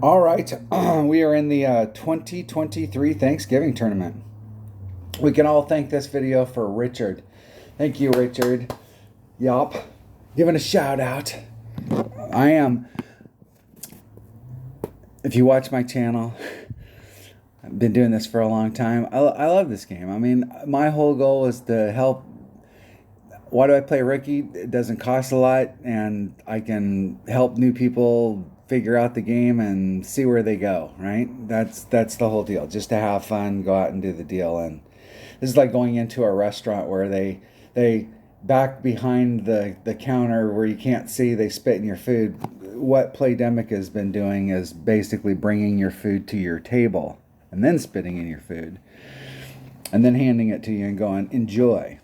All right, we are in the 2023 Thanksgiving tournament. We can all thank this video for Richard. Thank you, Richard. Yup. Giving a shout out. I am, if you watch my channel, I've been doing this for a long time. I love this game. I mean, my whole goal is to help. Why do I play rookie? It doesn't cost a lot, and I can help new people figure out the game and see where they go. Right? That's the whole deal. Just to have fun, go out and do the deal. And this is like going into a restaurant where they back behind the counter where you can't see, they spit in your food. What Playdemic has been doing is basically bringing your food to your table and then spitting in your food and then handing it to you and going, enjoy.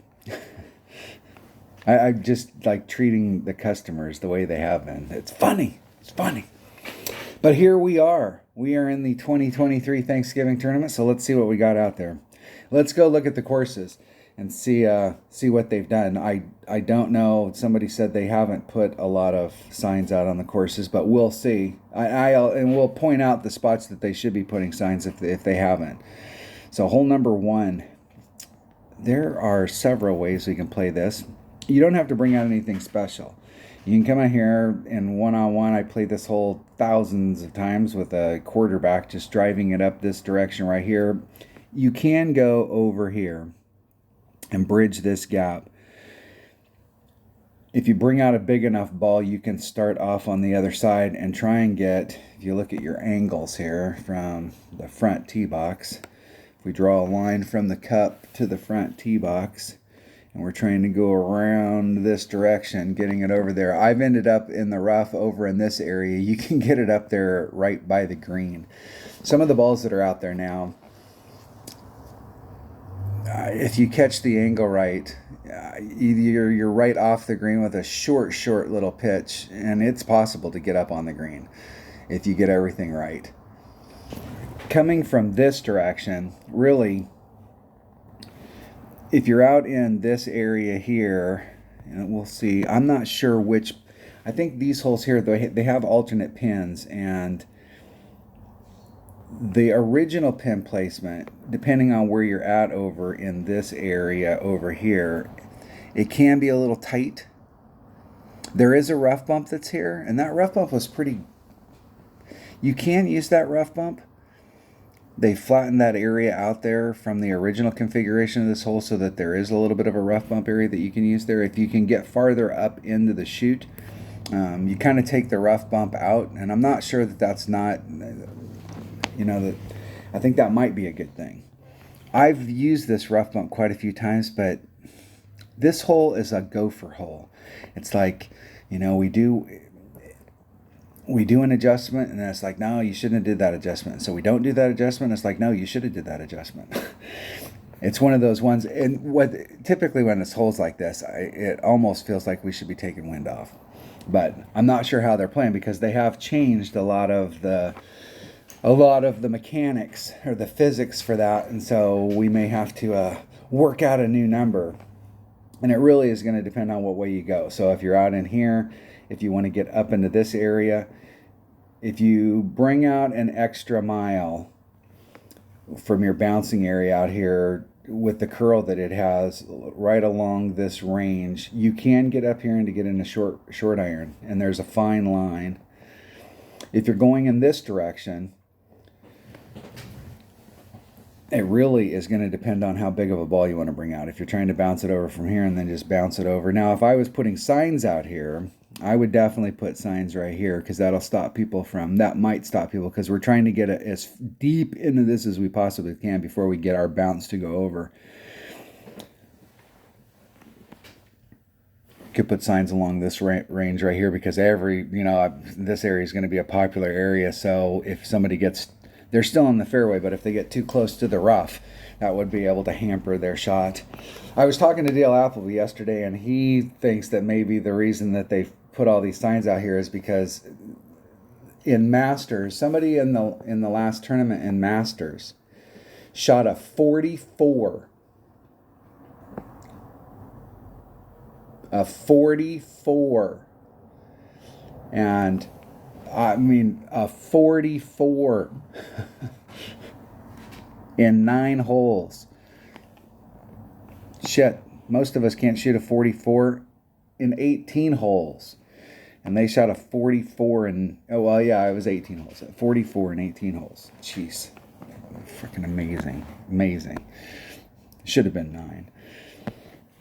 I just like treating the customers the way they have been. It's funny. It's funny. But here we are. We are in the 2023 Thanksgiving tournament, so let's see what we got out there. Let's go look at the courses and see what they've done. I don't know. Somebody said they haven't put a lot of signs out on the courses, but we'll see. And we'll point out the spots that they should be putting signs if they haven't. So hole number 1. There are several ways we can play this. You don't have to bring out anything special. You can come out here and one-on-one. I played this hole thousands of times with a quarterback, just driving it up this direction right here. You can go over here and bridge this gap. If you bring out a big enough ball, you can start off on the other side and try and get, if you look at your angles here from the front tee box, if we draw a line from the cup to the front tee box, and we're trying to go around this direction, getting it over there. I've ended up in the rough over in this area. You can get it up there right by the green. Some of the balls that are out there now, if you catch the angle right, either you're right off the green with a short little pitch, and it's possible to get up on the green if you get everything right. Coming from this direction, really, if you're out in this area here, and we'll see, I'm not sure which, I think these holes here, they have alternate pins, and the original pin placement, depending on where you're at over in this area over here, it can be a little tight. There is a rough bump that's here, and that rough bump was pretty, you can use that rough bump. They flattened that area out there from the original configuration of this hole so that there is a little bit of a rough bump area that you can use there. If you can get farther up into the chute, you kind of take the rough bump out, and I'm not sure that that's not, that I think that might be a good thing. I've used this rough bump quite a few times, but this hole is a gopher hole. It's like, we do an adjustment, and then it's like, no, you shouldn't have did that adjustment. So we don't do that adjustment. It's like, no, you should have did that adjustment. It's one of those ones. And typically when it's holes like this, it almost feels like we should be taking wind off. But I'm not sure how they're playing because they have changed a lot of the mechanics or the physics for that, and so we may have to work out a new number. And it really is going to depend on what way you go. So if you're out in here, if you want to get up into this area, if you bring out an extra mile from your bouncing area out here with the curl that it has right along this range, you can get up here and to get in a short iron, and there's a fine line. If you're going in this direction, it really is going to depend on how big of a ball you want to bring out. If you're trying to bounce it over from here and then just bounce it over. Now, if I was putting signs out here, I would definitely put signs right here because that might stop people because we're trying to get as deep into this as we possibly can before we get our bounce to go over. Could put signs along this range right here because this area is going to be a popular area. So if somebody they're still in the fairway, but if they get too close to the rough, that would be able to hamper their shot. I was talking to Dale Appleby yesterday, and he thinks that maybe the reason that they put all these signs out here is because in Masters, somebody in the last tournament in Masters shot a 44. A 44. And I mean, a 44 in 9 holes. Shit, most of us can't shoot a 44 in 18 holes. And they shot a 44 in, oh, well, yeah, it was 18 holes. 44 in 18 holes. Jeez. Freaking amazing. Amazing. Should have been 9.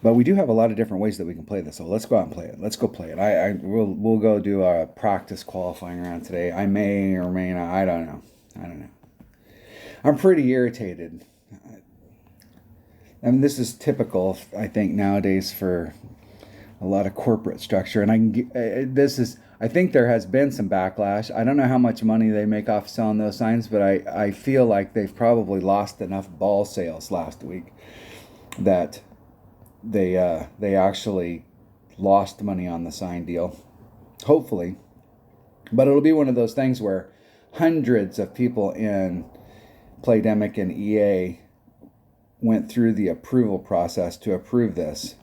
But we do have a lot of different ways that we can play this. So let's go out and play it. Let's go play it. We'll go do a practice qualifying round today. I may or may not. I don't know. I'm pretty irritated. I mean, this is typical, I think, nowadays for a lot of corporate structure. And I think there has been some backlash. I don't know how much money they make off selling those signs, but I feel like they've probably lost enough ball sales last week that they actually lost money on the sign deal. Hopefully. But it'll be one of those things where hundreds of people in Playdemic and EA went through the approval process to approve this,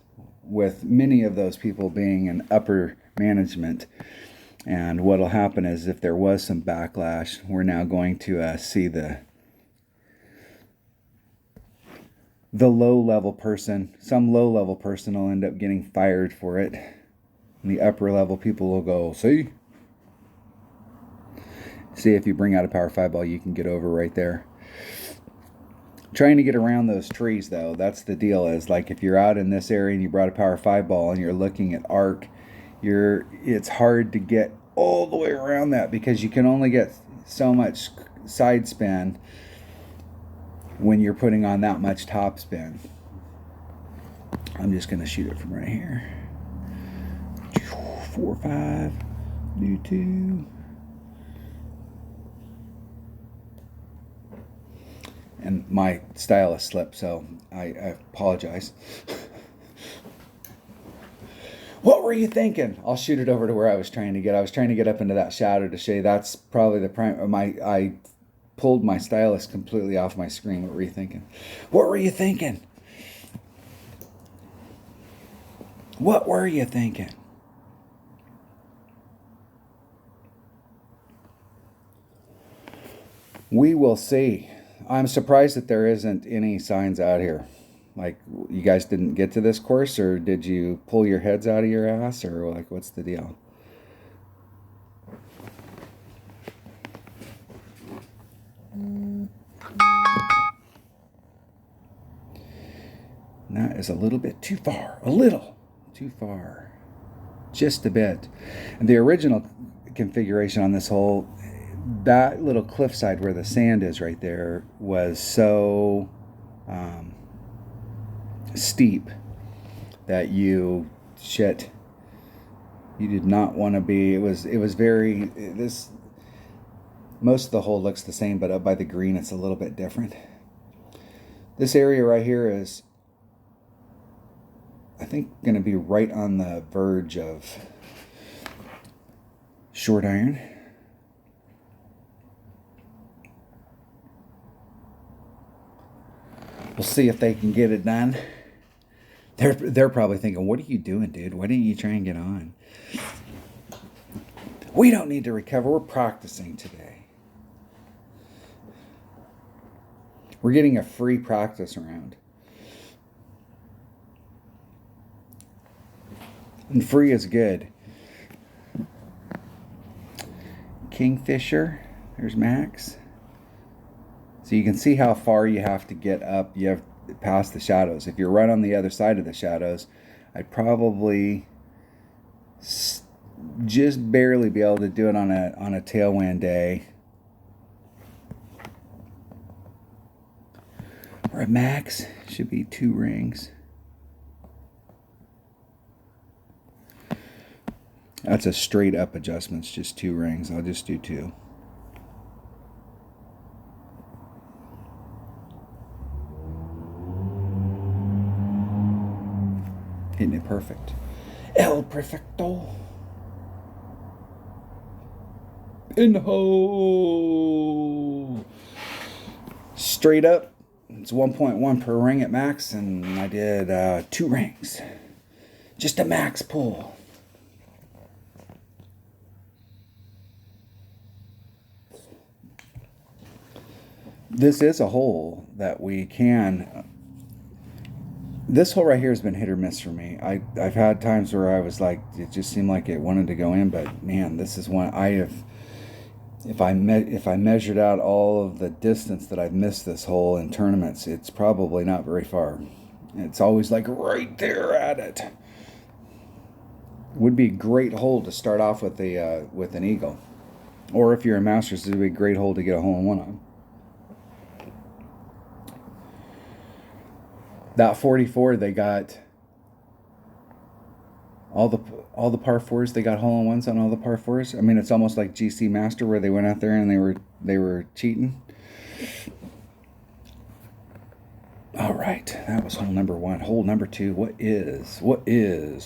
with many of those people being in upper management. And what'll happen is, if there was some backlash, we're now going to see the low-level person. Some low-level person will end up getting fired for it. And the upper-level people will go, see if you bring out a Power 5 ball, you can get over right there. Trying to get around those trees, though, that's the deal. Is like, if you're out in this area and you brought a Power 5 ball and you're looking at arc, it's hard to get all the way around that, because you can only get so much side spin when you're putting on that much top spin. I'm just going to shoot it from right here. 4, 5, do 2. And my stylus slipped, so I apologize. What were you thinking? I'll shoot it over to where I was trying to get. I was trying to get up into that shadow to show you. That's probably the prime. I pulled my stylus completely off my screen. What were you thinking? What were you thinking? What were you thinking? We will see. I'm surprised that there isn't any signs out here. Like, you guys didn't get to this course, or did you pull your heads out of your ass, or like, what's the deal? That is a little bit too far. A little too far. Just a bit. And the original configuration on this hole, that little cliffside where the sand is right there, was so steep that you did not want to be. It was very, most of the hole looks the same, but up by the green it's a little bit different. This area right here is, I think, going to be right on the verge of short iron. We'll see if they can get it done. They're probably thinking, what are you doing, dude? Why didn't you try and get on? We don't need to recover. We're practicing today. We're getting a free practice round. And free is good. Kingfisher. There's Max. So you can see how far you have to get up. You have past the shadows. If you're right on the other side of the shadows, I'd probably just barely be able to do it on a tailwind day. Or a max should be 2 rings. That's a straight up adjustment. It's just 2 rings. I'll just do 2. Hitting it perfect. El Perfecto. In the hole. Straight up. It's 1.1 per ring at max, and I did 2 rings. Just a max pull. this is a hole that we can. This hole right here has been hit or miss for me. I've had times where I was like, it just seemed like it wanted to go in, but man, this is one I have. If I measured out all of the distance that I've missed this hole in tournaments, it's probably not very far. It's always like right there at it. Would be a great hole to start off with with an eagle, or if you're a Masters, it would be a great hole to get a hole in one on. That 44, they got all the par fours. They got hole in ones on all the par fours. I mean, it's almost like GC Master where they went out there and they were cheating. All right, that was hole number 1. Hole number 2. What is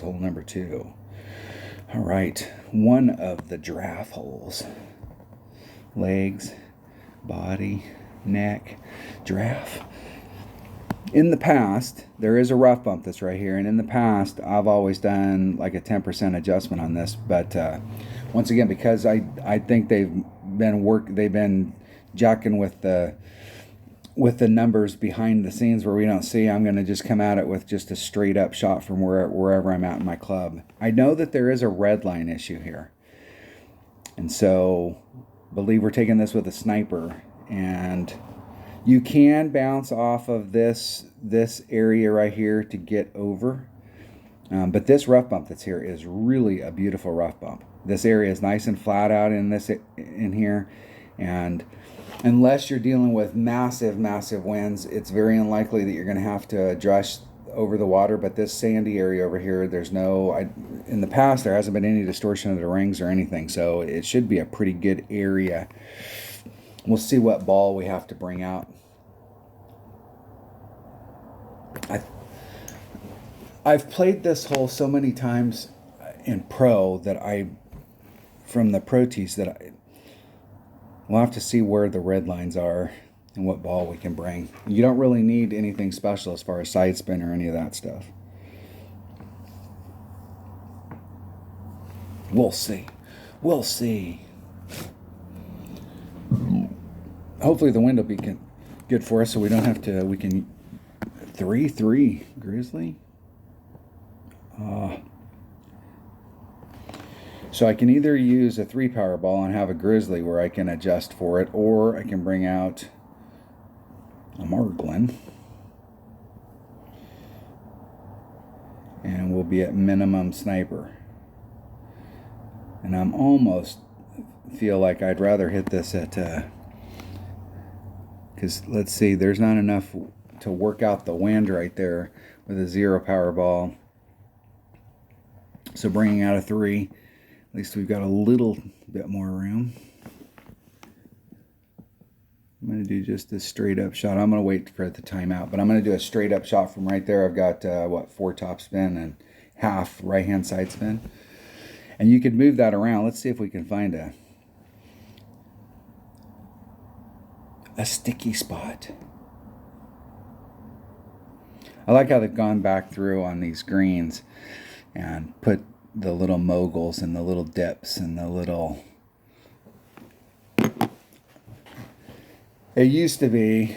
hole number 2? All right, one of the draft holes. Legs, body, neck, draft. In the past, there is a rough bump that's right here, and in the past, I've always done like a 10% adjustment on this. But once again, because I think they've been jacking with the numbers behind the scenes where we don't see, I'm going to just come at it with just a straight up shot from wherever I'm at in my club. I know that there is a red line issue here, and so I believe we're taking this with a sniper, and you can bounce off of this area right here to get over. But this rough bump that's here is really a beautiful rough bump. This area is nice and flat out in here. And unless you're dealing with massive winds, it's very unlikely that you're going to have to adjust over the water. But this sandy area over here, in the past, there hasn't been any distortion of the rings or anything. So it should be a pretty good area. We'll see what ball we have to bring out. I've played this hole so many times in pro that from the pro tees that we'll have to see where the red lines are and what ball we can bring. You don't really need anything special as far as side spin or any of that stuff. We'll see. We'll see. Hopefully the wind will be good for us so we don't have to, we can 3-3 Grizzly. So I can either use a 3 power ball and have a Grizzly where I can adjust for it, or I can bring out a Marglin and we'll be at minimum sniper. And I'm almost feel like I'd rather hit this at because let's see, there's not enough to work out the wind right there with a 0 power ball. So bringing out a 3, at least we've got a little bit more room. I'm going to do just a straight up shot. I'm going to wait for the timeout, but I'm going to do a straight up shot from right there. I've got 4 top spin and half right hand side spin. And you could move that around. Let's see if we can find a sticky spot. I like how they've gone back through on these greens and put the little moguls and the little dips and the little... It used to be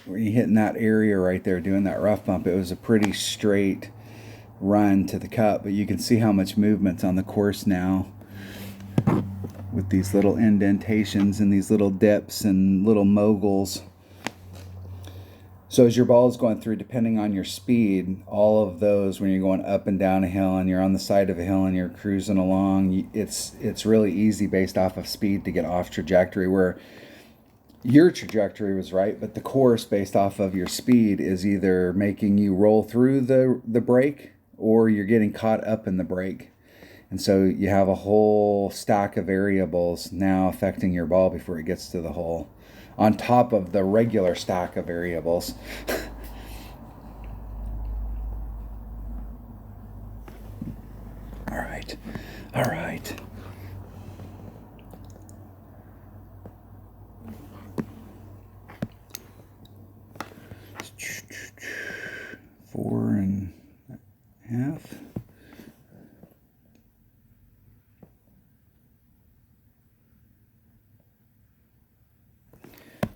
where you hit in that area right there doing that rough bump, it was a pretty straight run to the cup, but you can see how much movement's on the course now with these little indentations and these little dips and little moguls. So as your ball is going through, depending on your speed, all of those, when you're going up and down a hill and you're on the side of a hill and you're cruising along, it's really easy based off of speed to get off trajectory, where your trajectory was right, but the course based off of your speed is either making you roll through the break or you're getting caught up in the break. And so you have a whole stack of variables now affecting your ball before it gets to the hole, on top of the regular stack of variables. All right. All right. Four and a half.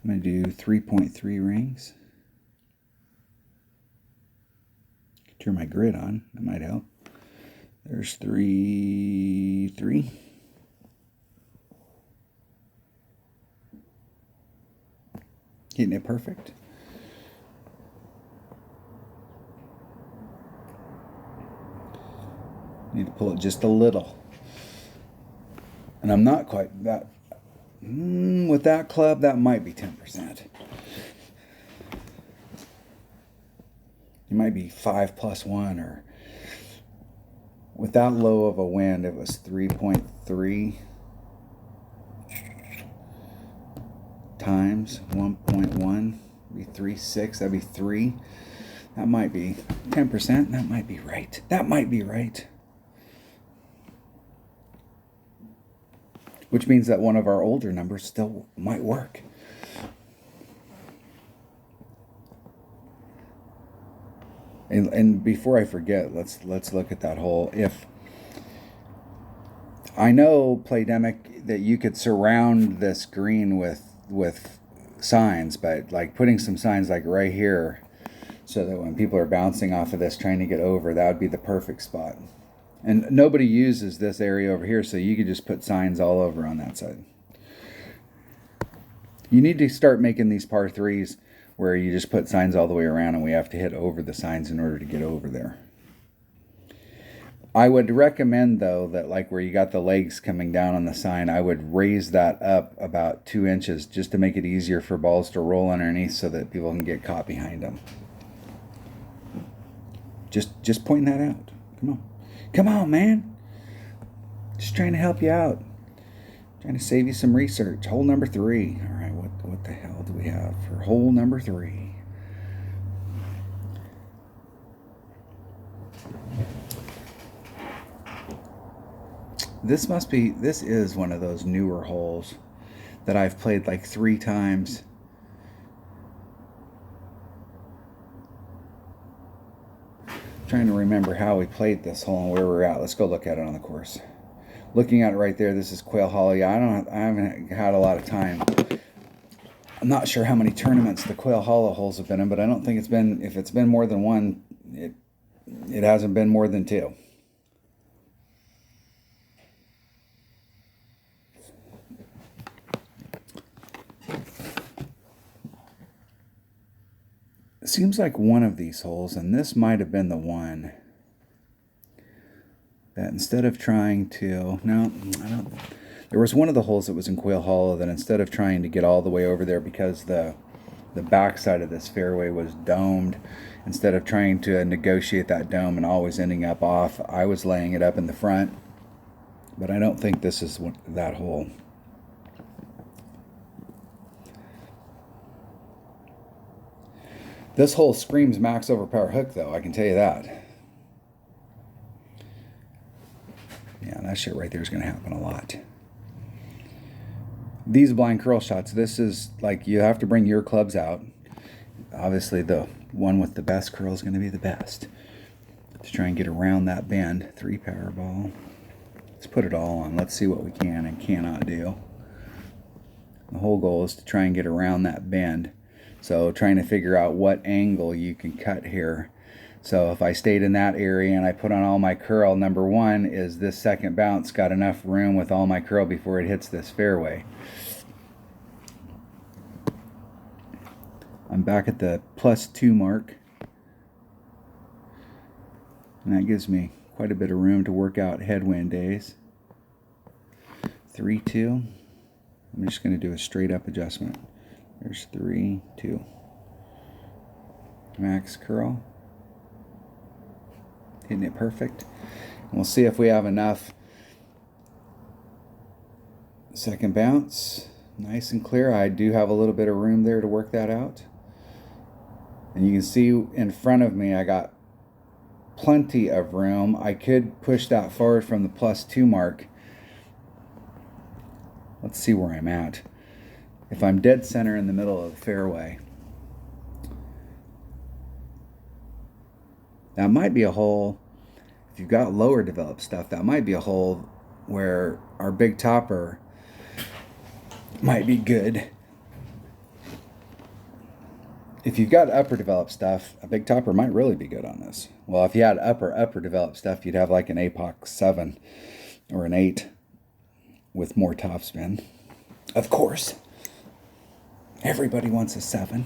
I'm going to do 3.3 rings. Turn my grid on, that might help. There's 3, 3. Getting it perfect. Need to pull it just a little. And I'm not quite that. With that club, that might be 10%. It might be 5 plus 1, or with that low of a wind, it was 3.3 times 1.1, be 3.6. That'd be 3. That might be 10%. That might be right. That might be right. Which means that one of our older numbers still might work. And before I forget, let's look at that hole. If I know Playdemic that you could surround this green with signs, but like putting some signs like right here, so that when people are bouncing off of this trying to get over, that would be the perfect spot. And nobody uses this area over here, so you could just put signs all over on that side. You need to start making these par 3s where you just put signs all the way around and we have to hit over the signs in order to get over there. I would recommend, though, that like where you got the legs coming down on the sign, I would raise that up about 2 inches just to make it easier for balls to roll underneath so that people can get caught behind them. Just pointing that out. Come on. Come on, man. Just trying to help you out. Trying to save you some research. Hole number 3. All right, what the hell do we have for hole number 3? This is one of those newer holes that I've played like 3 times. Trying to remember how we played this hole and where we're at. Let's go look at it on the course. Looking at it right there, this is Quail Hollow. Yeah, I haven't had a lot of time. I'm not sure how many tournaments the Quail Hollow holes have been in, but I don't think it's been, if it's been more than 1, it hasn't been more than 2. It seems like one of these holes, and this might have been the one, that instead of trying to, no, I don't, there was one of the holes that was in Quail Hollow that instead of trying to get all the way over there because the backside of this fairway was domed, instead of trying to negotiate that dome and always ending up off, I was laying it up in the front. But I don't think this is that hole. This hole screams max overpower hook, though, I can tell you that. Yeah, that shit right there is going to happen a lot. These blind curl shots, this is like you have to bring your clubs out. Obviously, the one with the best curl is going to be the best. To try and get around that bend. 3 power ball. Let's put it all on. Let's see what we can and cannot do. The whole goal is to try and get around that bend. So trying to figure out what angle you can cut here. So if I stayed in that area and I put on all my curl, number 1 is this second bounce got enough room with all my curl before it hits this fairway. I'm back at the +2 mark. And that gives me quite a bit of room to work out headwind days. 3-2. I'm just going to do a straight up adjustment. There's 3-2. Max curl. Hitting it perfect. And we'll see if we have enough. Second bounce. Nice and clear. I do have a little bit of room there to work that out. And you can see in front of me I got plenty of room. I could push that forward from the +2 mark. Let's see where I'm at. If I'm dead center in the middle of the fairway, that might be a hole. If you've got lower developed stuff, that might be a hole where our big topper might be good. if you've got upper developed stuff, a big topper might really be good on this. Well, if you had upper developed stuff, you'd have like an APOC 7 or an 8 with more topspin. Of course, everybody wants a 7.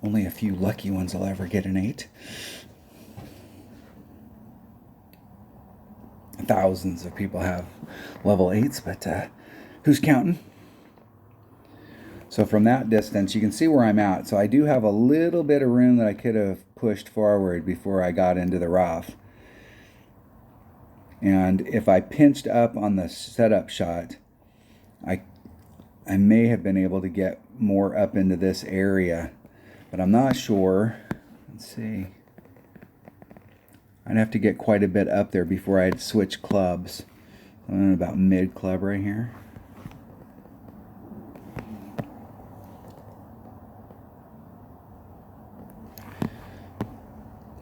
Only a few lucky ones will ever get an 8. Thousands of people have level 8s, but who's counting? So from that distance, you can see where I'm at. So I do have a little bit of room that I could have pushed forward before I got into the rough. And if I pinched up on the setup shot, I may have been able to get more up into this area, but I'm not sure. Let's see. I'd have to get quite a bit up there before I'd switch clubs. I'm about mid club right here.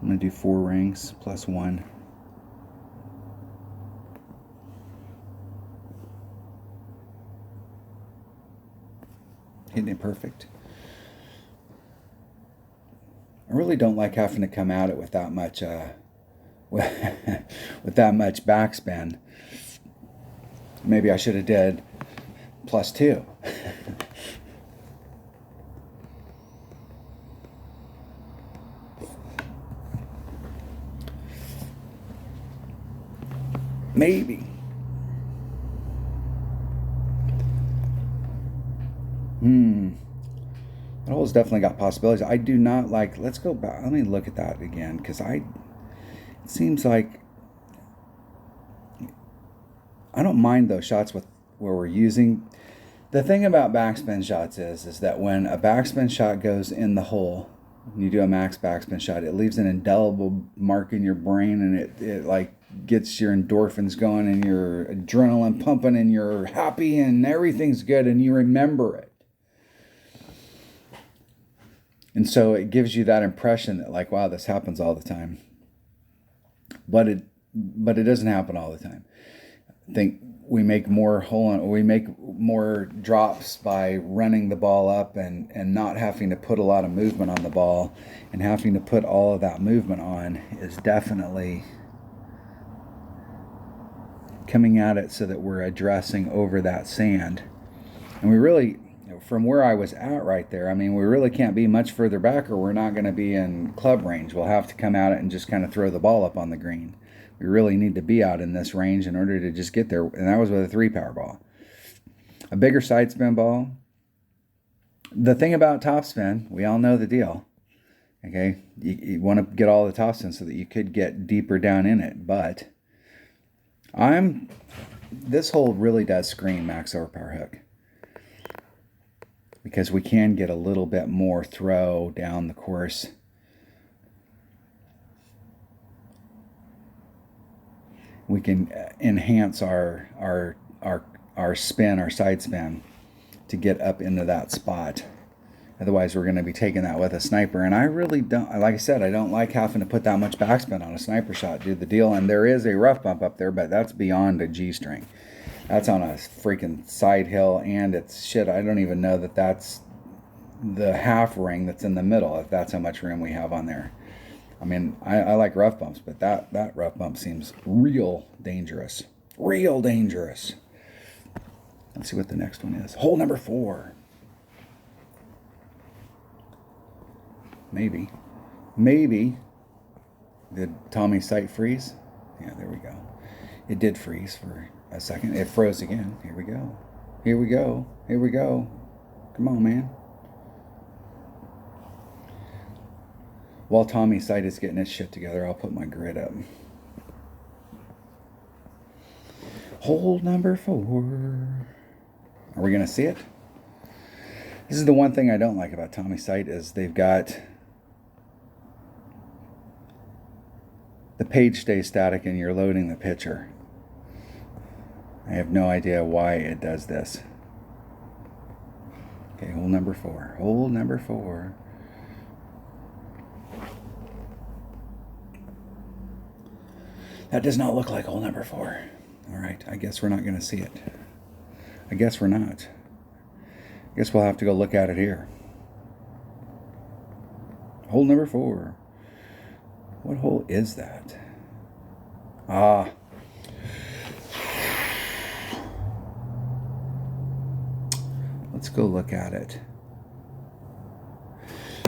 I'm going to do 4 rings plus 1. Hitting it perfect. I really don't like having to come at it with that much with that much backspin. Maybe I should have did plus 2. Maybe. That hole's definitely got possibilities. I do not like, let's go back. Let me look at that again, because it seems like I don't mind those shots where we're using. The thing about backspin shots is that when a backspin shot goes in the hole, when you do a max backspin shot, it leaves an indelible mark in your brain, and it like gets your endorphins going and your adrenaline pumping and you're happy and everything's good and you remember it. And so it gives you that impression that like, wow, this happens all the time. But it doesn't happen all the time. I think we make more drops by running the ball up and not having to put a lot of movement on the ball, and having to put all of that movement on is definitely coming at it so that we're addressing over that sand. And we really, from where I was at right there, I mean, we really can't be much further back or we're not going to be in club range. We'll have to come at it and just kind of throw the ball up on the green. We really need to be out in this range in order to just get there. And that was with a 3-power ball. A bigger side spin ball. The thing about topspin, we all know the deal. Okay, you want to get all the topspin so that you could get deeper down in it. But this hole really does scream max overpower hook, because we can get a little bit more throw down the course. We can enhance our spin, our side spin, to get up into that spot. Otherwise, we're going to be taking that with a sniper. And I really don't, like I said, I don't like having to put that much backspin on a sniper shot, do the deal. And there is a rough bump up there, but that's beyond a G-string. That's on a freaking side hill, and it's shit. I don't even know that that's the half ring that's in the middle, if that's how much room we have on there. I mean, I like rough bumps, but that rough bump seems real dangerous. Real dangerous. Let's see what the next one is. Hole number 4. Maybe. Did Tommy's sight freeze? Yeah, there we go. It did freeze for a second. It froze again. Here we go. Come on, man. While Tommy's sight is getting his shit together, I'll put my grid up. Hole number 4. Are we going to see it? This is the one thing I don't like about Tommy's sight, is they've got the page stays static and you're loading the picture. I have no idea why it does this. Okay, hole number 4. Hole number 4. That does not look like hole number 4. All right, I guess we're not going to see it. I guess we're not. I guess we'll have to go look at it here. Hole number 4. What hole is that? Ah. Let's go look at it.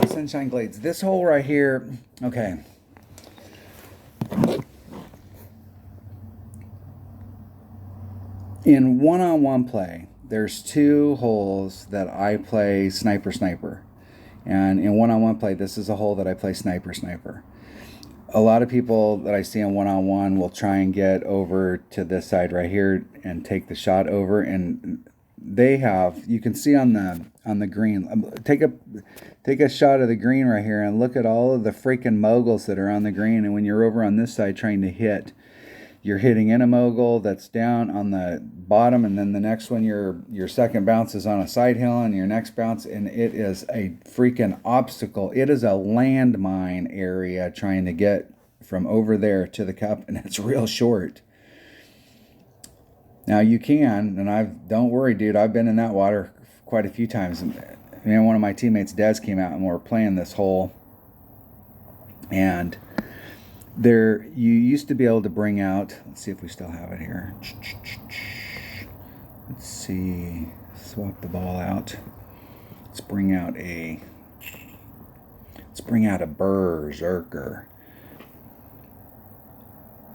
Sunshine Glades. This hole right here, okay. In one-on-one play, there's 2 holes that I play sniper. And in one-on-one play, this is a hole that I play sniper. A lot of people that I see in one-on-one will try and get over to this side right here and take the shot over, and they have, you can see on the green, take a shot of the green right here and look at all of the freaking moguls that are on the green. And when you're over on this side trying to hit, you're hitting in a mogul that's down on the bottom, and then the next one, your second bounce is on a side hill, and your next bounce, and it is a freaking obstacle. It is a landmine area trying to get from over there to the cup, and it's real short. Now you can, and don't worry, dude, I've been in that water quite a few times. And one of my teammates' dads came out and we were playing this hole, and there, you used to be able to bring out, let's see if we still have it here. Let's see, swap the ball out. Let's bring out a berserker.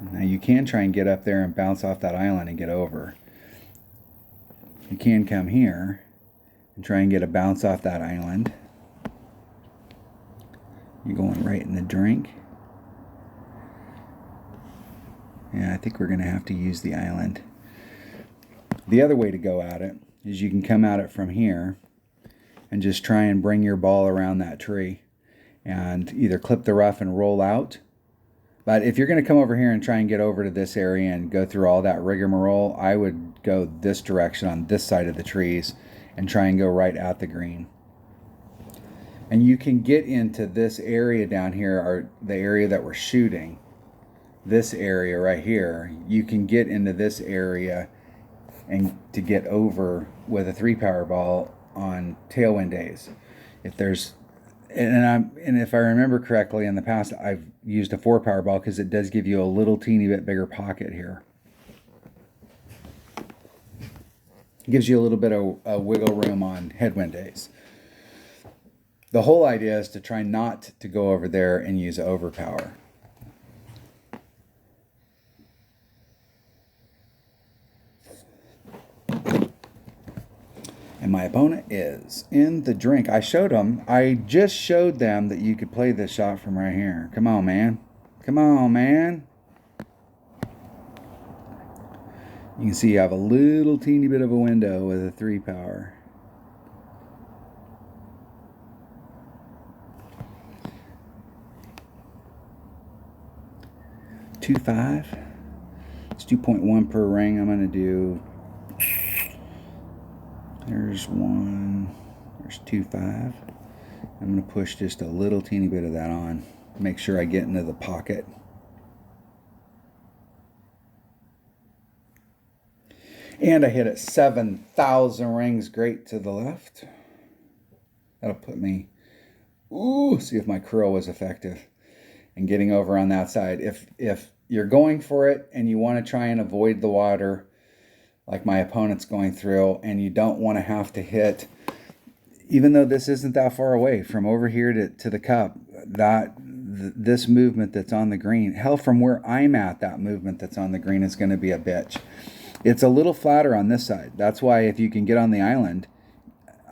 Now you can try and get up there and bounce off that island and get over. You can come here and try and get a bounce off that island. You're going right in the drink. Yeah, I think we're going to have to use the island. The other way to go at it is you can come at it from here and just try and bring your ball around that tree and either clip the rough and roll out. But if you're going to come over here and try and get over to this area and go through all that rigmarole, I would go this direction on this side of the trees and try and go right at the green. And you can get into this area down here, or the area that we're shooting. This area right here, you can get into this area and to get over with a 3-power ball on tailwind days. If there's, and if I remember correctly, in the past I've used a 4-power ball because it does give you a little teeny bit bigger pocket here. It gives you a little bit of wiggle room on headwind days. The whole idea is to try not to go over there and use overpower. And my opponent is in the drink. I just showed them that you could play this shot from right here. Come on, man. Come on, man. You can see you have a little teeny bit of a window with a 3-power. $2.5. It's 2.1 per ring. I'm going to do. There's 1. There's 2.5. I'm going to push just a little teeny bit of that on. Make sure I get into the pocket. And I hit it 7,000 rings great to the left. That'll put me. Ooh, see if my curl was effective. And getting over on that side. If you're going for it and you want to try and avoid the water, like my opponent's going through, and you don't want to have to hit, even though this isn't that far away from over here to the cup, this movement that's on the green, hell, from where I'm at, that movement that's on the green is going to be a bitch. It's a little flatter on this side. That's why if you can get on the island,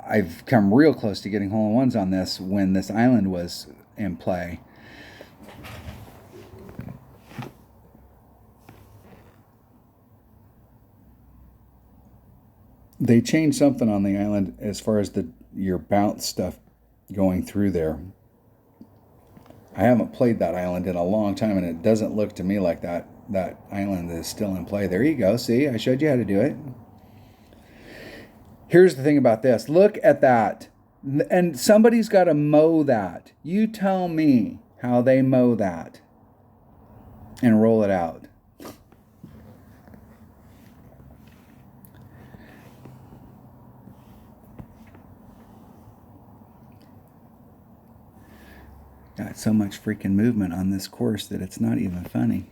I've come real close to getting hole-in-ones on this when this island was in play. They changed something on the island as far as your bounce stuff going through there. I haven't played that island in a long time, and it doesn't look to me like that island is still in play. There you go. See, I showed you how to do it. Here's the thing about this. Look at that. And somebody's got to mow that. You tell me how they mow that and roll it out. got so much freaking movement on this course that it's not even funny.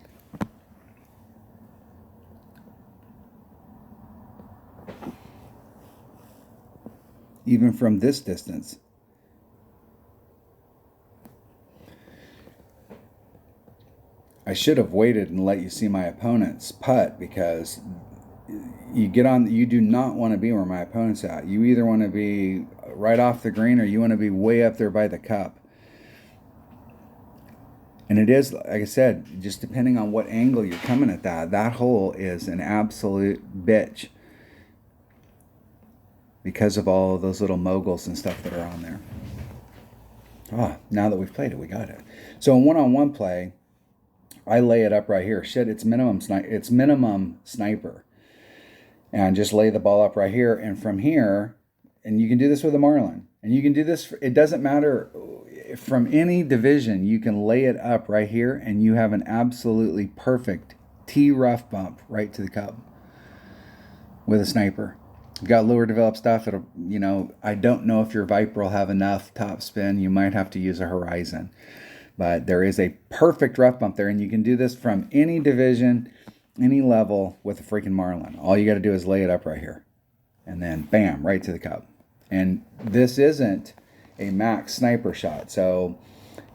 Even from this distance. I should have waited and let you see my opponent's putt, because you do not want to be where my opponent's at. You either want to be right off the green, or you want to be way up there by the cup. And it is, like I said, just depending on what angle you're coming at that hole is an absolute bitch, because of all of those little moguls and stuff that are on there. Now that we've played it, we got it. So in one-on-one play, I lay it up right here. Shit, it's minimum sniper. And just lay the ball up right here. And from here, and you can do this with a Marlin. And you can do this, it doesn't matter, from any division, you can lay it up right here, and you have an absolutely perfect tee rough bump right to the cup with a sniper. You've got lower developed stuff. It'll, I don't know if your Viper will have enough top spin. You might have to use a Horizon. But there is a perfect rough bump there, and you can do this from any division, any level with a freaking Marlin. All you got to do is lay it up right here, and then bam, right to the cup. And this isn't a max sniper shot, so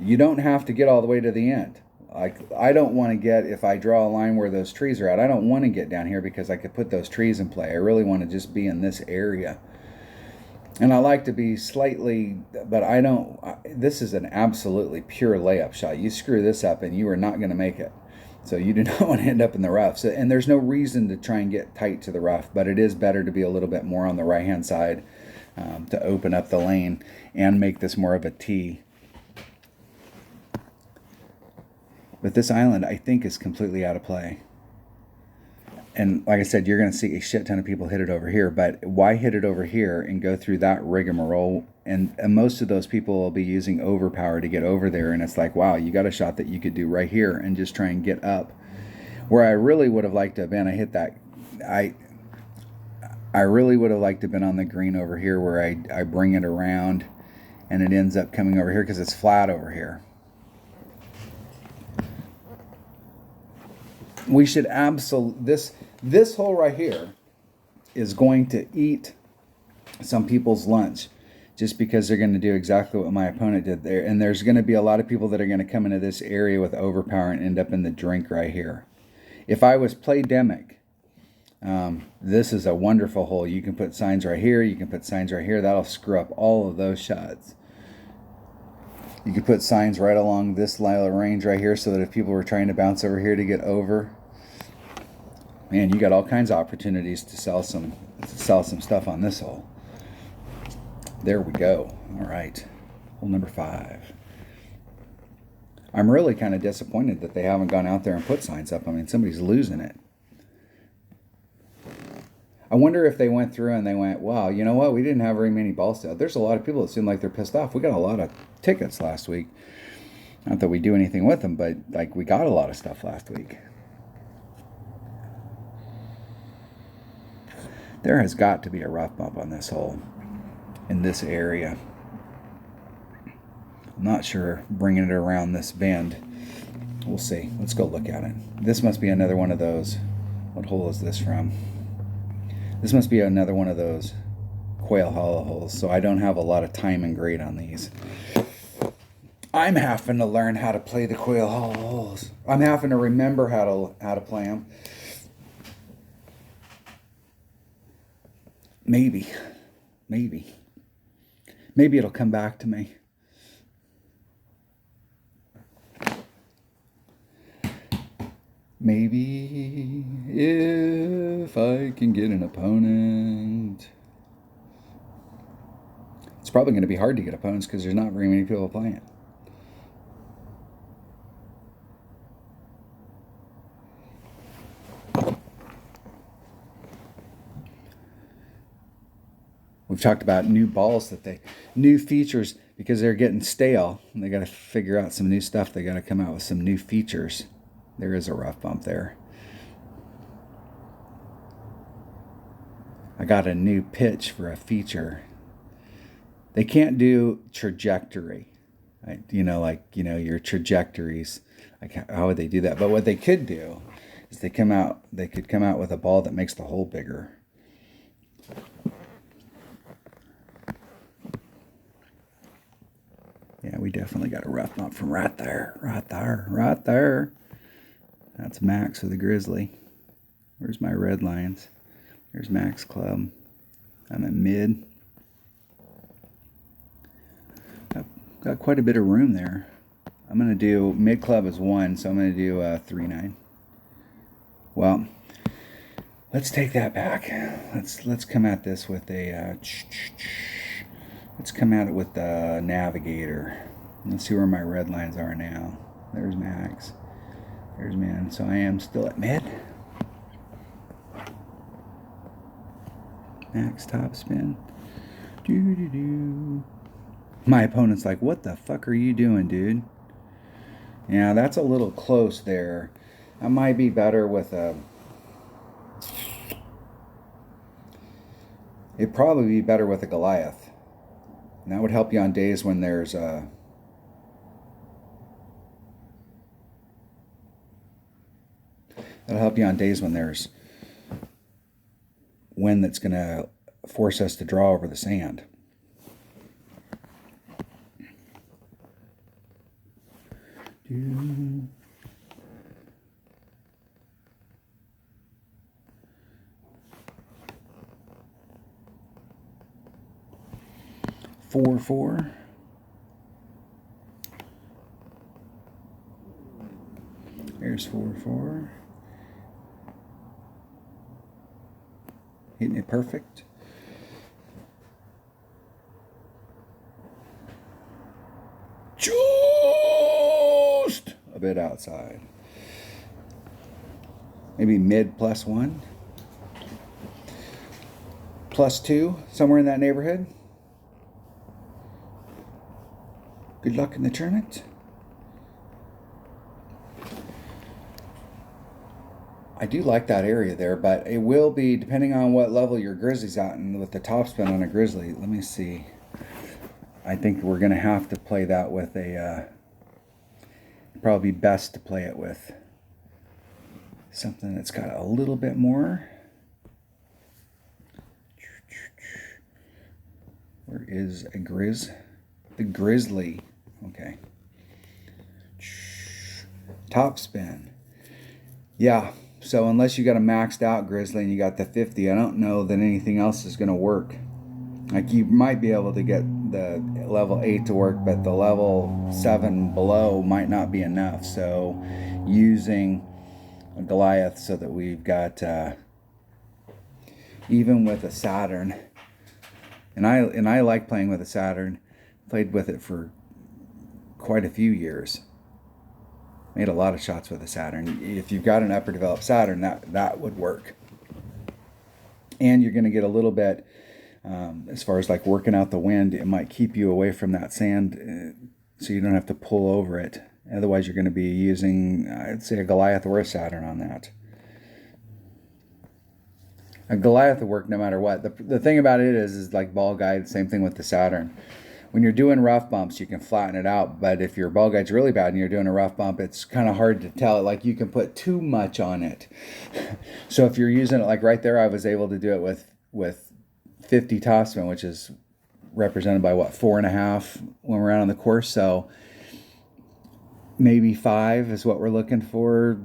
you don't have to get all the way to the end. Like, I don't want to get, if I draw a line where those trees are at, I don't want to get down here because I could put those trees in play. I really want to just be in this area. And I like to be slightly, but I don't, this is an absolutely pure layup shot. You screw this up and you are not going to make it. So you do not want to end up in the rough. So, and there's no reason to try and get tight to the rough, but it is better to be a little bit more on the right-hand side to open up the lane and make this more of a tee. But this island, I think, is completely out of play. And like I said, you're going to see a shit ton of people hit it over here. But why hit it over here and go through that rigmarole? And most of those people will be using overpower to get over there. And it's like, wow, you got a shot that you could do right here and just try and get up. Where I really would have liked to have been, I hit that. I really would have liked to have been on the green over here, where I bring it around and it ends up coming over here because it's flat over here. We should absolutely, this hole right here is going to eat some people's lunch, just because they're going to do exactly what my opponent did there. And there's going to be a lot of people that are going to come into this area with overpower and end up in the drink right here. If I was Playdemic, this is a wonderful hole. You can put signs right here. You can put signs right here. That'll screw up all of those shots. You could put signs right along this line of range right here, so that if people were trying to bounce over here to get over, man, you got all kinds of opportunities to sell some stuff on this hole. There we go. All right, hole number 5. I'm really kind of disappointed that they haven't gone out there and put signs up. I mean, somebody's losing it. I wonder if they went through and they went, wow, you know what? We didn't have very many balls out. There's a lot of people that seem like they're pissed off. We got a lot of tickets last week. Not that we do anything with them, but like, we got a lot of stuff last week. There has got to be a rough bump on this hole in this area. I'm not sure bringing it around this bend. We'll see. Let's go look at it. This must be another one of those. What hole is this from? This must be another one of those Quail Hollow holes, so I don't have a lot of time and grade on these. I'm having to learn how to play the Quail Hollow holes. I'm having to remember how to play them. Maybe it'll come back to me. Maybe if I can get an opponent. It's probably going to be hard to get opponents because there's not very many people playing it. We've talked about new balls new features, because they're getting stale. And they got to figure out some new stuff. They got to come out with some new features. There is a rough bump there. I got a new pitch for a feature. They can't do trajectory. your trajectories. Like how would they do that? But what they could do is they could come out with a ball that makes the hole bigger. Yeah, we definitely got a rough bump from right there. That's Max with the Grizzly. Where's my red lines? There's Max Club. I'm at mid. I've got quite a bit of room there. I'm going to do mid club as 1, so I'm going to do 3-9. Well, let's take that back. Let's come at this with a let's come at it with the Navigator. Let's see where my red lines are now. There's Max. There's man. So I am still at mid. Max top spin. My opponent's like, what the fuck are you doing, dude? Yeah, that's a little close there. I might be better with a... It'd probably be better with a Goliath. And that would help you on days when there's a... That'll help you on days when there's wind that's going to force us to draw over the sand. Four. There's 4-4. Hitting it perfect. Just a bit outside. Maybe mid +1. +2, somewhere in that neighborhood. Good luck in the tournament. I do like that area there, but it will be, depending on what level your Grizzly's at, and with the topspin on a Grizzly, let me see. I think we're going to have to play that with a, probably best to play it with something that's got a little bit more. Where is a Grizz? The Grizzly. Okay. Top spin. Yeah. So unless you got a maxed out Grizzly and you got the 50, I don't know that anything else is going to work. Like you might be able to get the level 8 to work, but the level 7 below might not be enough. So using a Goliath so that we've got, even with a Saturn, and I like playing with a Saturn. Played with it for quite a few years. Made a lot of shots with a Saturn. If you've got an upper developed Saturn, that would work. And you're going to get a little bit, as far as like working out the wind, it might keep you away from that sand, so you don't have to pull over it. Otherwise, you're going to be using, I'd say, a Goliath or a Saturn on that. A Goliath will work no matter what. The thing about it is like ball guide, same thing with the Saturn. When you're doing rough bumps, you can flatten it out. But if your ball guide's really bad and you're doing a rough bump, it's kind of hard to tell. Like you can put too much on it. So if you're using it like right there, I was able to do it with 50 topspin, which is represented by what, 4.5 when we're out on the course. So maybe 5 is what we're looking for.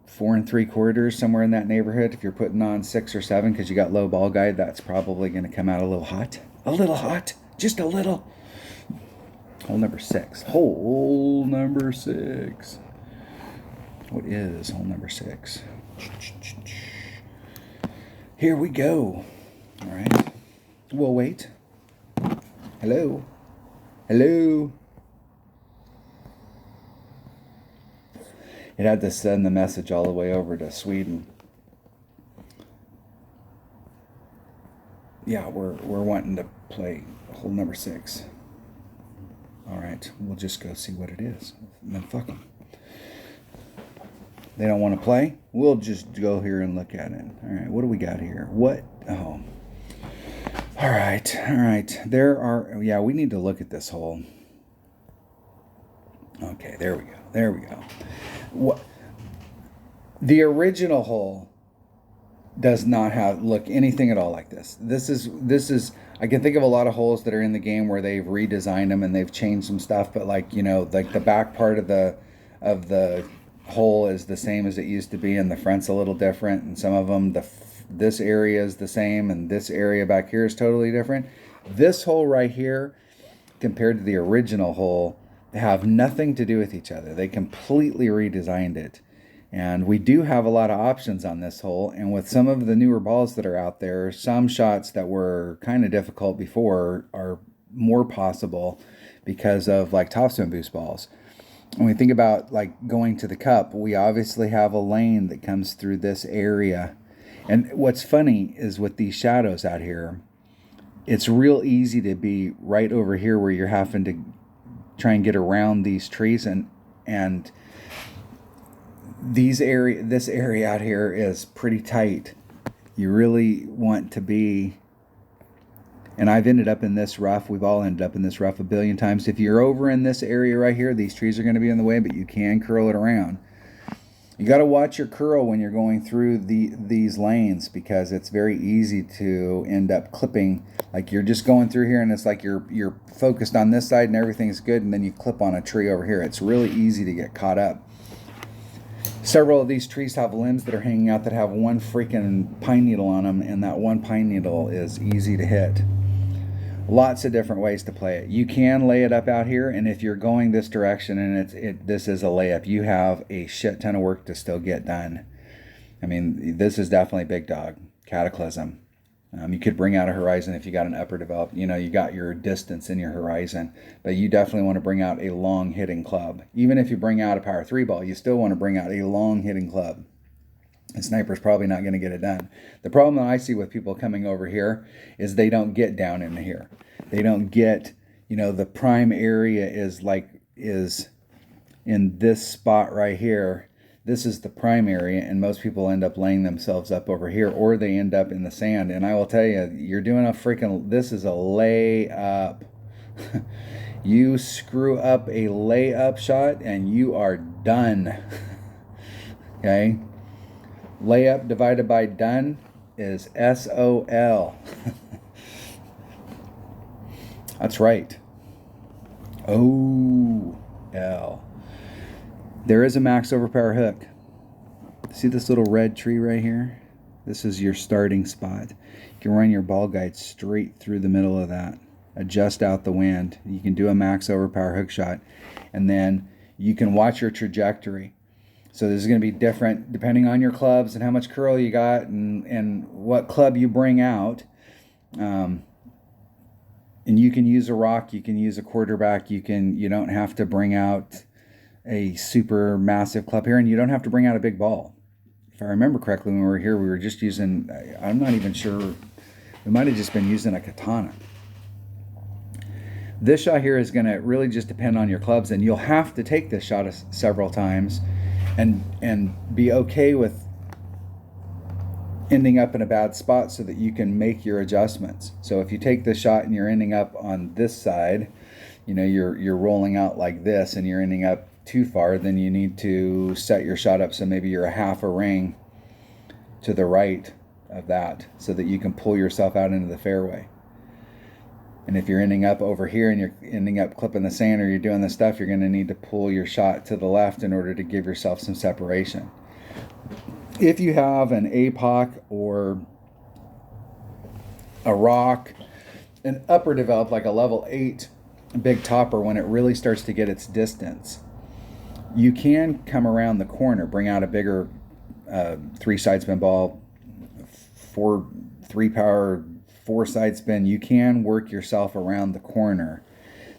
4 3/4, somewhere in that neighborhood. If you're putting on 6 or 7 because you got low ball guide, that's probably going to come out a little hot. A little hot. Just a little. Hole number 6. Hole number 6. What is hole number 6? Here we go. All right. We'll wait. Hello. Hello. It had to send the message all the way over to Sweden. Yeah, we're wanting to play hole number 6. All right, we'll just go see what it is. Then fuck them. They don't want to play? We'll just go here and look at it. All right, what do we got here? What? Oh. All right. There are, yeah, we need to look at this hole. Okay, there we go. There we go. What the original hole does not have look anything at all like this. This is I can think of a lot of holes that are in the game where they've redesigned them and they've changed some stuff, but like, you know, like the back part of the hole is the same as it used to be and the front's a little different, and some of them this area is the same and this area back here is totally different. This hole right here compared to the original hole have nothing to do with each other. They completely redesigned it. And we do have a lot of options on this hole. And with some of the newer balls that are out there, some shots that were kind of difficult before are more possible because of like topspin boost balls. When we think about like going to the cup, we obviously have a lane that comes through this area. And what's funny is with these shadows out here, it's real easy to be right over here where you're having to try and get around these trees, and this area out here is pretty tight. You really want to be, and I've ended up in this rough. We've all ended up in this rough a billion times. If you're over in this area right here, these trees are going to be in the way, but you can curl it around. You got to watch your curl when you're going through these lanes, because it's very easy to end up clipping. Like you're just going through here and it's like you're focused on this side and everything's good, and then you clip on a tree over here. It's really easy to get caught up. Several of these trees have limbs that are hanging out that have one freaking pine needle on them, and that one pine needle is easy to hit. Lots of different ways to play it. You can lay it up out here, and if you're going this direction and this is a layup, you have a shit ton of work to still get done. I mean, this is definitely big dog, Cataclysm. You could bring out a horizon if you got an upper develop. You know, you got your distance in your horizon, but you definitely want to bring out a long hitting club. Even if you bring out a power 3 ball, you still want to bring out a long hitting club. A sniper's probably not going to get it done. The problem that I see with people coming over here is they don't get down into here. They don't get, you know, the prime area is in this spot right here. This is the prime area, and most people end up laying themselves up over here, or they end up in the sand. And I will tell you, you're doing this is a layup. You screw up a layup shot and you are done. Okay? Layup divided by done is SOL. That's right. OL. There is a max overpower hook. See this little red tree right here? This is your starting spot. You can run your ball guide straight through the middle of that. Adjust out the wind. You can do a max overpower hook shot. And then you can watch your trajectory. So this is going to be different depending on your clubs and how much curl you got and what club you bring out. And you can use a rock, you can use a quarterback, you don't have to bring out a super massive club here, and you don't have to bring out a big ball. If I remember correctly, when we were here, we were just using, I'm not even sure, we might have just been using a katana. This shot here is going to really just depend on your clubs, and you'll have to take this shot several times and be okay with ending up in a bad spot so that you can make your adjustments. So if you take this shot and you're ending up on this side, you know, you're rolling out like this and you're ending up too far, then you need to set your shot up so maybe you're a half a ring to the right of that so that you can pull yourself out into the fairway. And if you're ending up over here and you're ending up clipping the sand or you're doing this stuff, you're going to need to pull your shot to the left in order to give yourself some separation. If you have an APOC or a rock, an upper develop like a level 8 big topper, when it really starts to get its distance, you can come around the corner, bring out a bigger 3 side spin ball, 3 power 4 side spin. You can work yourself around the corner.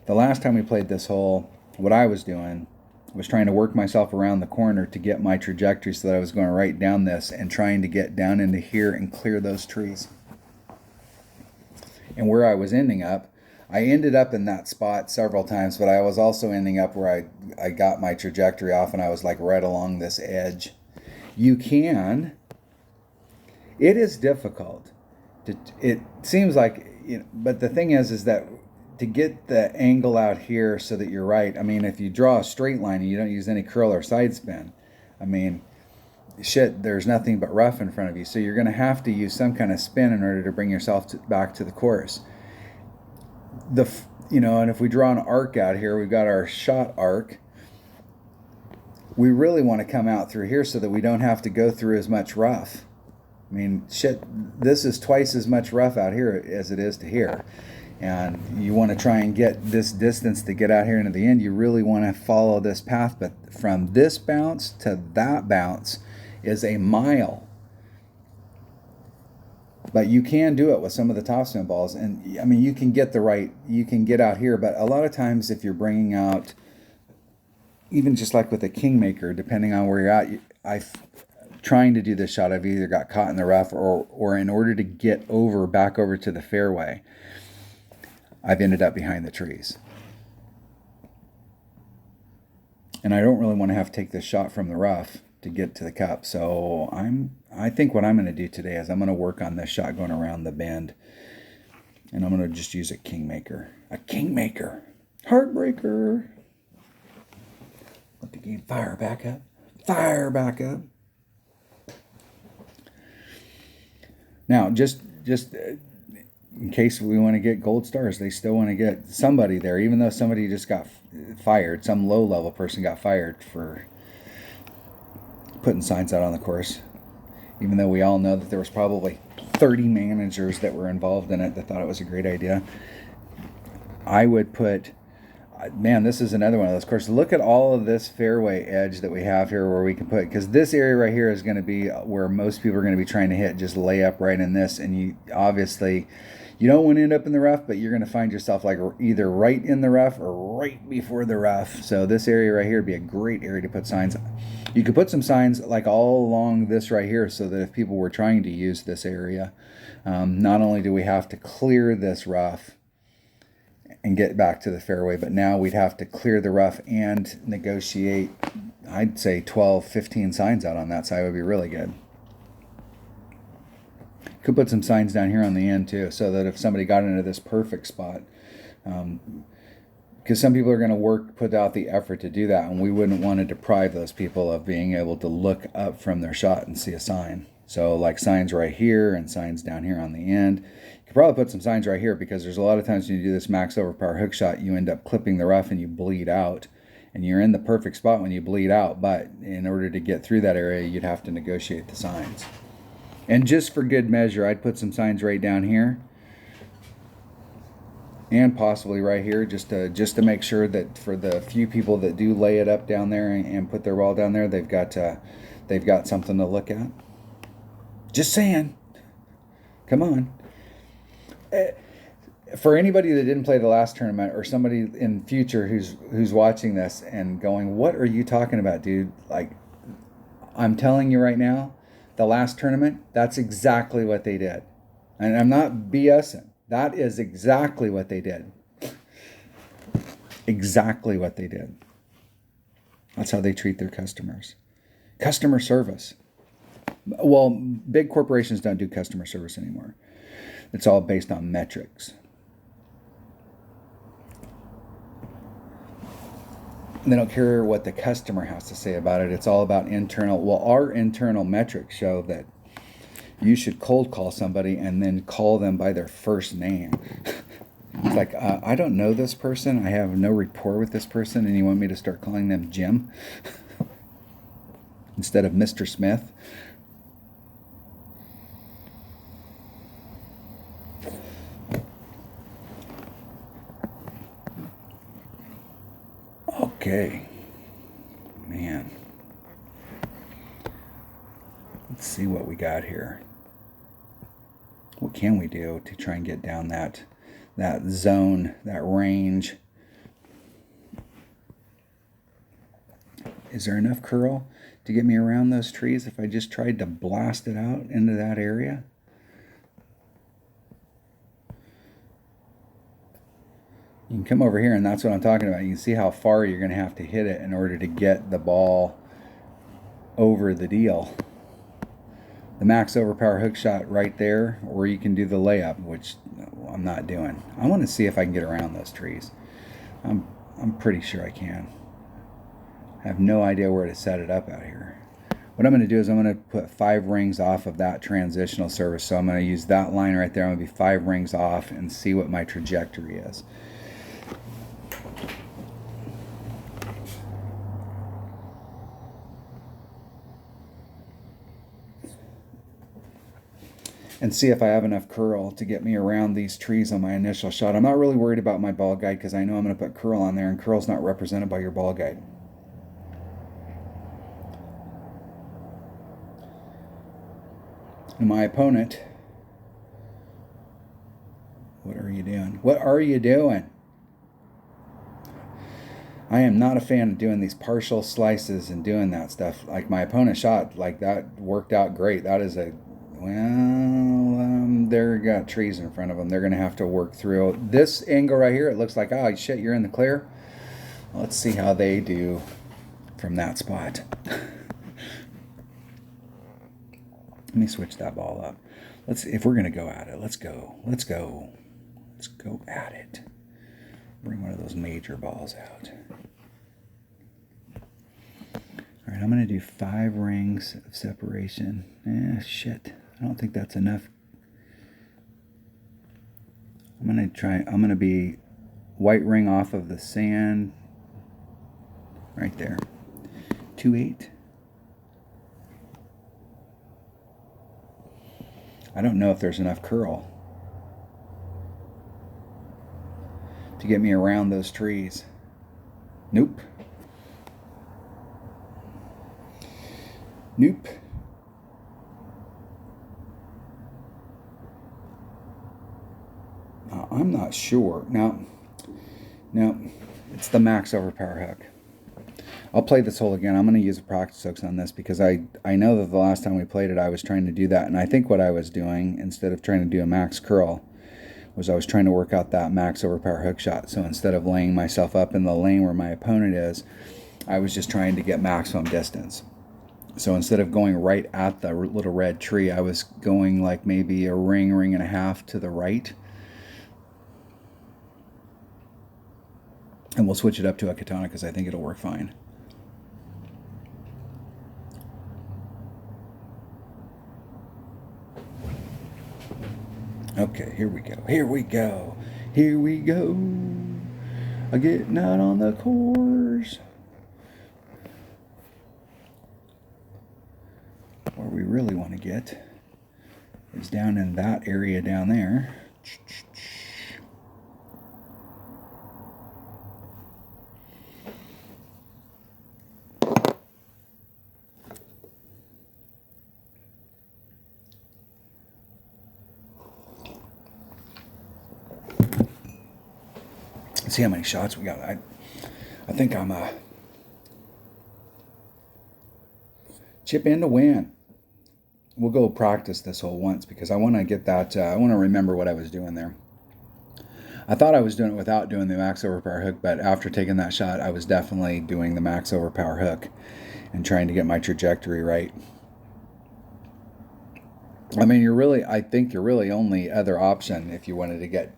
The last time we played this hole, what I was doing was trying to work myself around the corner to get my trajectory so that I was going right down this and trying to get down into here and clear those trees. And where I was ending up, I ended up in that spot several times, but I was also ending up where I got my trajectory off and I was like right along this edge. You can. It is difficult. It seems like, you know, but the thing is that to get the angle out here so that you're right. I mean, if you draw a straight line and you don't use any curl or side spin, I mean, shit, there's nothing but rough in front of you. So you're going to have to use some kind of spin in order to bring yourself back to the course. And if we draw an arc out here, we've got our shot arc. We really want to come out through here so that we don't have to go through as much rough. I mean, shit, this is twice as much rough out here as it is to here. And you want to try and get this distance to get out here into the end. You really want to follow this path, but from this bounce to that bounce is a mile. But you can do it with some of the topspin balls. And I mean, you can get out here, but a lot of times if you're bringing out, even just like with a Kingmaker, depending on where you're at, trying to do this shot, I've either got caught in the rough or in order to get back over to the fairway, I've ended up behind the trees. And I don't really want to have to take this shot from the rough to get to the cup. So I think what I'm going to do today is I'm going to work on this shot going around the bend. And I'm going to just use a Kingmaker. A Kingmaker. Heartbreaker. Let the game fire back up. Fire back up. Now, just in case we want to get gold stars, they still want to get somebody there, even though somebody just got fired. Some low-level person got fired for putting signs out on the course, even though we all know that there was probably 30 managers that were involved in it that thought it was a great idea. I would put, man, this is another one of those courses. Look at all of this fairway edge that we have here where we can put, because this area right here is going to be where most people are going to be trying to hit, just lay up right in this. And you obviously, you don't want to end up in the rough, but you're going to find yourself like either right in the rough or right before the rough. So this area right here would be a great area to put signs. You could put some signs like all along this right here so that if people were trying to use this area, not only do we have to clear this rough and get back to the fairway, but now we'd have to clear the rough and negotiate, I'd say 12, 15 signs out on that side would be really good. Could put some signs down here on the end too, so that if somebody got into this perfect spot, because some people are going to put out the effort to do that, and we wouldn't want to deprive those people of being able to look up from their shot and see a sign. So like signs right here and signs down here on the end. You could probably put some signs right here, because there's a lot of times when you do this max overpower hook shot, you end up clipping the rough and you bleed out. And you're in the perfect spot when you bleed out, but in order to get through that area, you'd have to negotiate the signs. And just for good measure, I'd put some signs right down here. And possibly right here, just to make sure that for the few people that do lay it up down there and put their ball down there, they've got something to look at. Just saying. Come on. For anybody that didn't play the last tournament, or somebody in future who's watching this and going, "What are you talking about, dude?" Like, I'm telling you right now, the last tournament, that's exactly what they did. And I'm not BSing. That is exactly what they did. Exactly what they did. That's how they treat their customers. Customer service. Well, big corporations don't do customer service anymore. It's all based on metrics. They don't care what the customer has to say about it. It's all about internal. Well, our internal metrics show that you should cold call somebody and then call them by their first name. It's like, I don't know this person. I have no rapport with this person, and you want me to start calling them Jim instead of Mr. Smith? Okay, man. Let's see what we got here. What can we do to try and get down that zone, that range? Is there enough curl to get me around those trees if I just tried to blast it out into that area? You can come over here, and that's what I'm talking about. You can see how far you're going to have to hit it in order to get the ball over the deal. The max overpower hook shot right there, or you can do the layup, which I'm I'm not doing. I want to see if I can get around those trees. I'm pretty sure I can. I have no idea where to set it up out here. What I'm going to do is I'm going to put 5 rings off of that transitional service. So I'm going to use that line right there. I'm going to be 5 rings off and see what my trajectory is. And see if I have enough curl to get me around these trees on my initial shot. I'm not really worried about my ball guide because I know I'm going to put curl on there, and curl's not represented by your ball guide. And my opponent, what are you doing? What are you doing? I am not a fan of doing these partial slices and doing that stuff. Like my opponent shot, like that worked out great. That is a, well, they're got trees in front of them. They're going to have to work through this angle right here. It looks like, oh shit, you're in the clear. Let's see how they do from that spot. Let me switch that ball up. If we're going to go at it, let's go at it. Bring one of those major balls out. All right, I'm going to do 5 rings of separation. Shit. I don't think that's enough. I'm going to be white ring off of the sand right there. 2-8. I don't know if there's enough curl to get me around those trees. Nope. Nope. I'm not sure. No, it's the max overpower hook. I'll play this hole again. I'm going to use a practice hooks on this because I know that the last time we played it, I was trying to do that. And I think what I was doing, instead of trying to do a max curl, was I was trying to work out that max overpower hook shot. So instead of laying myself up in the lane where my opponent is, I was just trying to get maximum distance. So instead of going right at the little red tree, I was going like maybe a ring and a half to the right. And we'll switch it up to a katana because I think it'll work fine. Okay, here we go. Here we go. Here we go. Getting out on the course. Where we really want to get is down in that area down there. See how many shots we got. I think I'm a chip in to win. We'll go practice this hole once because I want to get that. I want to remember what I was doing there. I thought I was doing it without doing the max overpower hook, but after taking that shot, I was definitely doing the max overpower hook and trying to get my trajectory right. I mean, I think your really only other option if you wanted to get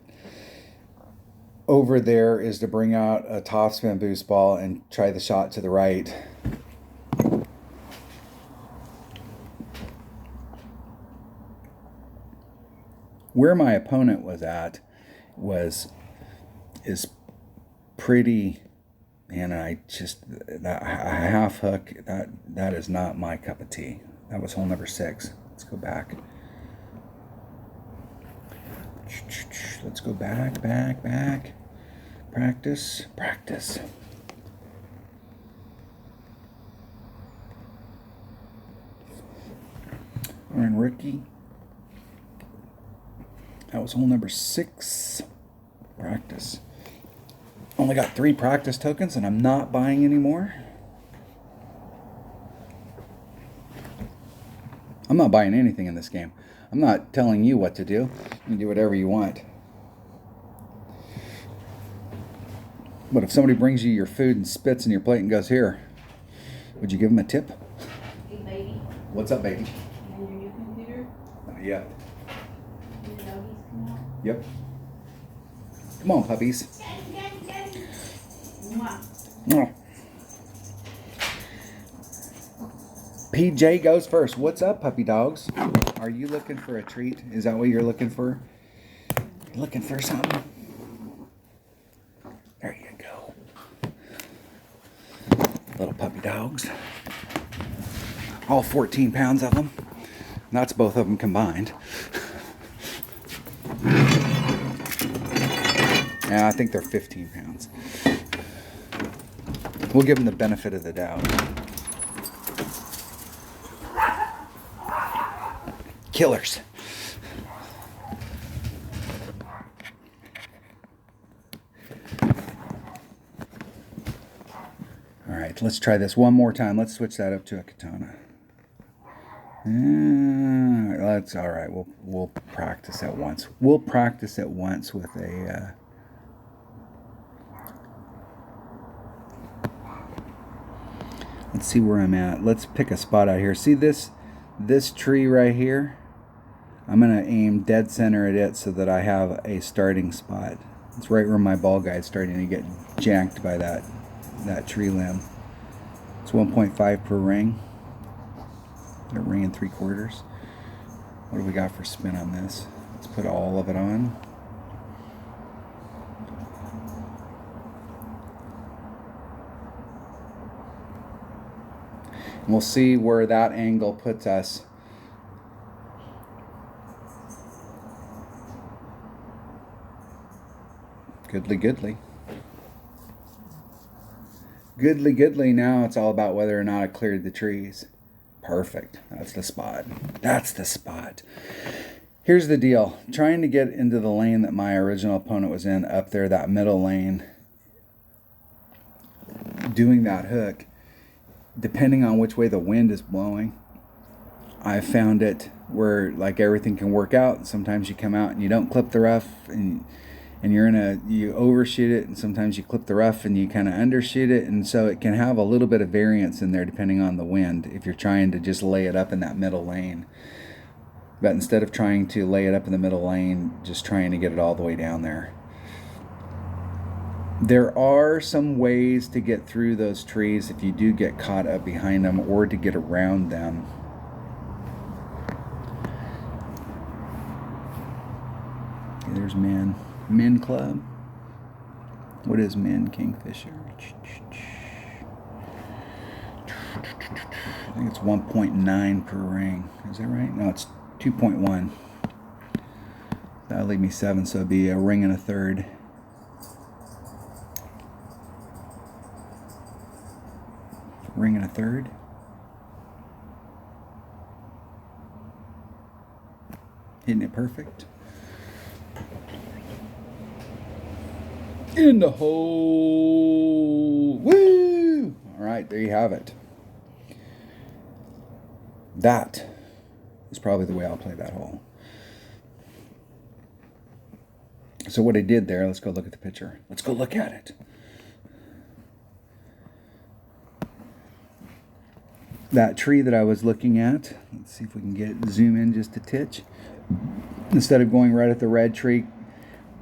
over there is to bring out a topspin boost ball and try the shot to the right. Where my opponent was at is pretty, and I just, that half hook, that is not my cup of tea. That was hole number 6. Let's go back. Let's go back. Practice. We're in rookie. That was hole number 6. Practice. Only got 3 practice tokens and I'm not buying any more. I'm not buying anything in this game. I'm not telling you what to do. You can do whatever you want. But if somebody brings you your food and spits in your plate and goes, here, would you give them a tip? Hey, baby. What's up, baby? You on your new computer? Not yet. Your doggies come out? Yep. Come on, puppies. Oh. PJ goes first. What's up, puppy dogs? Are you looking for a treat? Is that what you're looking for? You looking for something? There you go. Little puppy dogs. All 14 pounds of them. That's both of them combined. Yeah, I think they're 15 pounds. We'll give them the benefit of the doubt. Killers. All right, let's try this one more time. Let's switch that up to a katana. That's all right. We'll practice it once. We'll practice it once with a. Let's see where I'm at. Let's pick a spot out here. See this tree right here? I'm gonna aim dead center at it so that I have a starting spot. It's right where my ball guide's starting to get janked by that tree limb. It's 1.5 per ring. A ring and 3/4. What do we got for spin on this? Let's put all of it on. And we'll see where that angle puts us. Goodly, goodly. Goodly, goodly. Now it's all about whether or not I cleared the trees. Perfect. That's the spot. That's the spot. Here's the deal. Trying to get into the lane that my original opponent was in, up there, that middle lane, doing that hook, depending on which way the wind is blowing, I found it where like everything can work out. Sometimes you come out and you don't clip the rough, and you overshoot it, and sometimes you clip the rough and you kind of undershoot it, and so it can have a little bit of variance in there depending on the wind if you're trying to just lay it up in that middle lane. But instead of trying to lay it up in the middle lane, just trying to get it all the way down there. There are some ways to get through those trees if you do get caught up behind them, or to get around them. Okay, there's Men Club. What is Men Kingfisher? I think it's 1.9 per ring. Is that right? No, it's 2.1. That'll leave me 7, so it'd be a ring and a third. Ring and a third. Isn't it perfect? In the hole. Woo! All right, there you have it. That is probably the way I'll play that hole. So what I did there, let's go look at the picture. Let's go look at it. That tree that I was looking at, let's see if we can zoom in just a titch. Instead of going right at the red tree,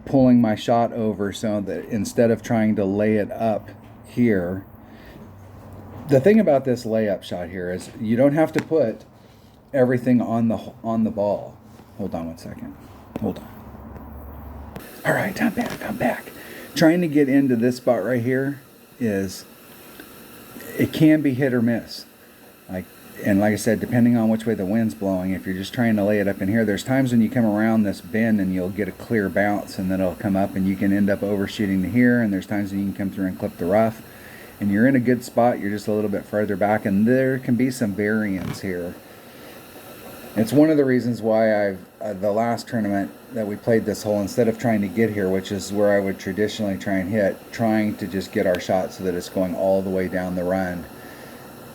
pulling my shot over so that instead of trying to lay it up here, the thing about this layup shot here is you don't have to put everything on the ball. Hold on one second. Hold on. All right, I'm back. Trying to get into this spot right here it can be hit or miss. Like I said, depending on which way the wind's blowing, if you're just trying to lay it up in here, there's times when you come around this bend and you'll get a clear bounce, and then it'll come up and you can end up overshooting to here, and there's times when you can come through and clip the rough, and you're in a good spot, you're just a little bit further back, and there can be some variance here. It's one of the reasons why the last tournament that we played this hole, instead of trying to get here, which is where I would traditionally try and hit, trying to just get our shot so that it's going all the way down the run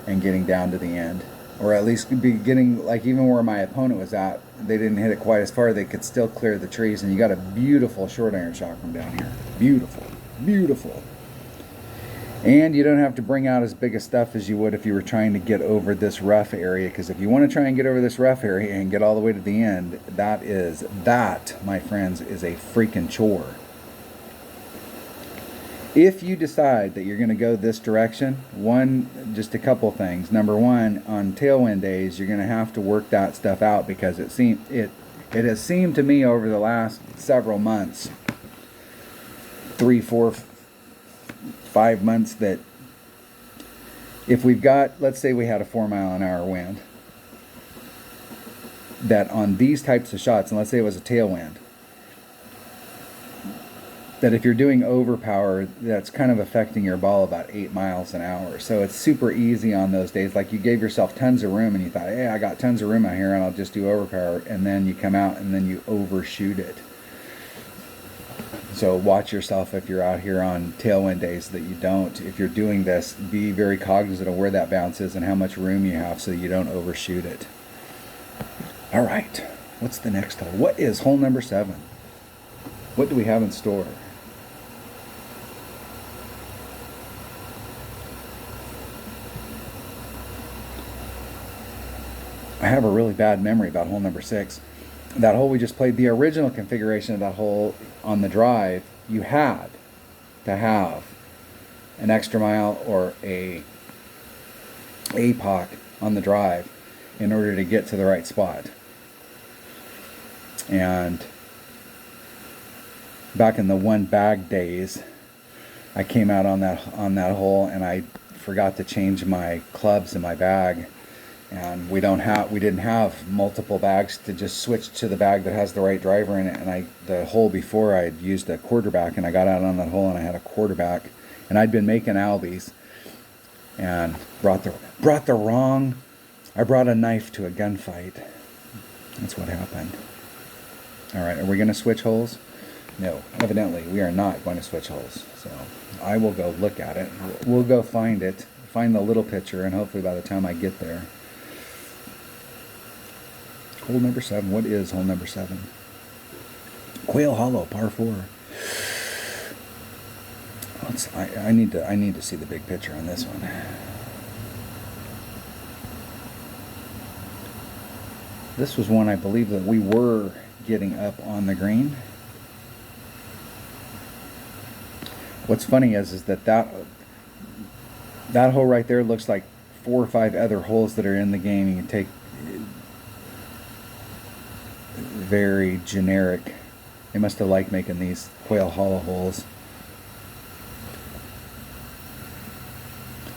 and getting down to the end. Or at least be getting, like even where my opponent was at, they didn't hit it quite as far, they could still clear the trees, and you got a beautiful short iron shot from down here. Beautiful, beautiful. And you don't have to bring out as big a stuff as you would if you were trying to get over this rough area, because if you want to try and get over this rough area and get all the way to the end, that, my friends, is a freaking chore. If you decide that you're going to go this direction, just a couple things. Number one, on tailwind days, you're going to have to work that stuff out, because it has seemed to me over the last several months, 3, 4, 5 months, that if we've got, let's say we had a 4-mile-an-hour wind, that on these types of shots, and let's say it was a tailwind, that if you're doing overpower, that's kind of affecting your ball about 8 miles an hour. So it's super easy on those days. Like you gave yourself tons of room and you thought, hey, I got tons of room out here and I'll just do overpower. And then you come out and then you overshoot it. So watch yourself if you're out here on tailwind days that you don't. If you're doing this, be very cognizant of where that bounce is and how much room you have so you don't overshoot it. All right, what's the next hole? What is hole number 7? What do we have in store? I have a really bad memory about hole number 6. That hole we just played, the original configuration of that hole on the drive, you had to have an extra mile or a APOC on the drive in order to get to the right spot. And back in the one bag days, I came out on that hole and I forgot to change my clubs in my bag, and we didn't have multiple bags to just switch to the bag that has the right driver in it. And the hole before, I'd used a quarterback, and I got out on that hole and I had a quarterback, and I'd been making albies and brought the wrong. I brought a knife to a gunfight. That's what happened. All right, are we going to switch holes? No, evidently we are not going to switch holes. So I will go look at it. We'll go find the little picture, and hopefully by the time I get there. Hole number 7. What is hole number 7? Quail Hollow, par 4. I need to see the big picture on this one. This was one I believe that we were getting up on the green. What's funny is that hole right there looks like 4 or 5 other holes that are in the game. You can take very generic. They must have liked making these Quail Hollow holes.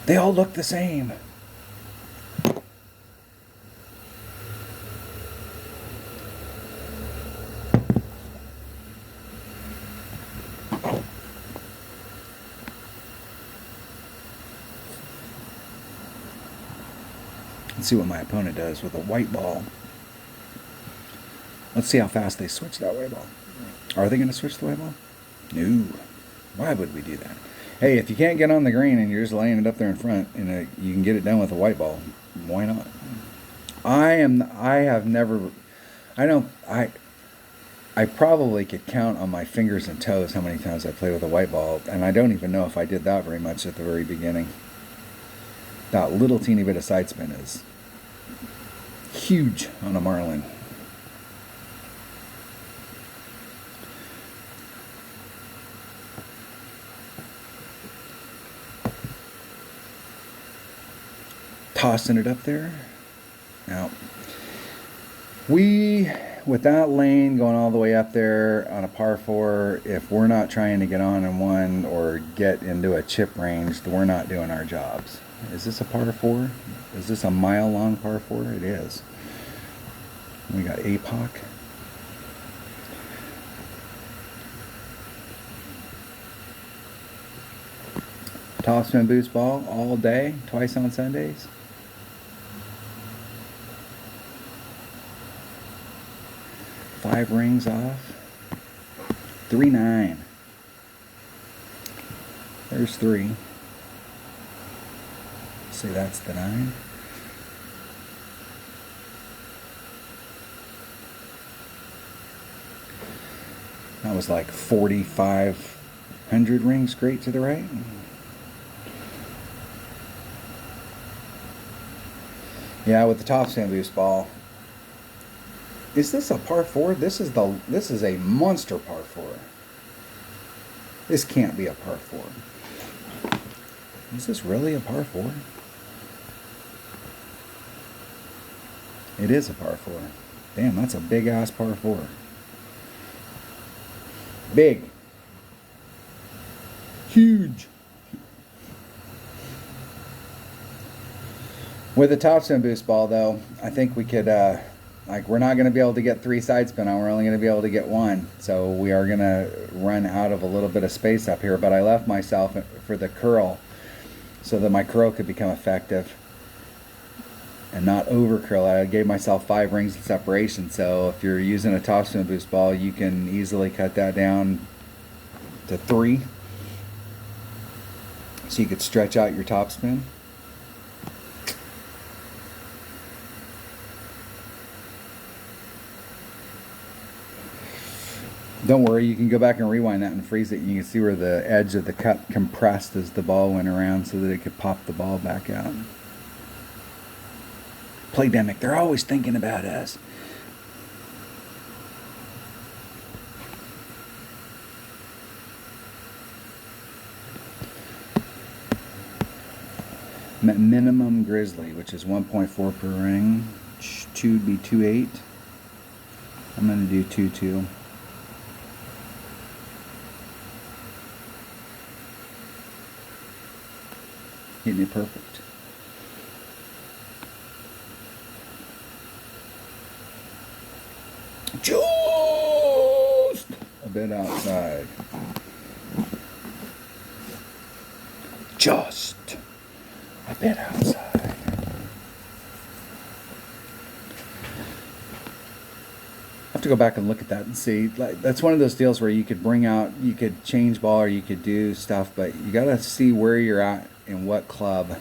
They all look the same. Let's see what my opponent does with a white ball. Let's see how fast they switch that white ball. Are they going to switch the white ball? No. Why would we do that? Hey, if you can't get on the green and you're just laying it up there in front and you can get it done with a white ball, why not? I probably could count on my fingers and toes how many times I played with a white ball, and I don't even know if I did that very much at the very beginning. That little teeny bit of side spin is huge on a marlin. Tossing it up there. Now, with that lane going all the way up there on a par 4, if we're not trying to get on in one or get into a chip range, we're not doing our jobs. Is this a par 4? Is this a mile-long par 4? It is. We got APOC. Topspin boost ball all day, twice on Sundays. Five rings off. 3-9. There's 3. Say that's the 9. That was like 4,500 rings straight to the right. Yeah, with the topspin boost ball. Is this a par 4? This is a monster par 4. This can't be a par 4. Is this really a par 4? It is a par 4. Damn, that's a big ass par 4. Big. Huge. With a topspin boost ball, though, I think we could, we're not going to be able to get 3 side spin on. We're only going to be able to get 1. So we are going to run out of a little bit of space up here. But I left myself for the curl so that my curl could become effective and not over curl. I gave myself 5 rings of separation. So if you're using a topspin boost ball, you can easily cut that down to 3. So you could stretch out your topspin. Don't worry, you can go back and rewind that and freeze it. You can see where the edge of the cup compressed as the ball went around so that it could pop the ball back out. Playdemic, they're always thinking about us. Minimum Grizzly, which is 1.4 per ring. 2 would be 2.8. I'm going to do 2.2. Hitting it perfect. Just a bit outside. Just a bit outside. I have to go back and look at that and see. That's one of those deals where you could bring out, you could change ball or you could do stuff, but you got to see where you're at in what club.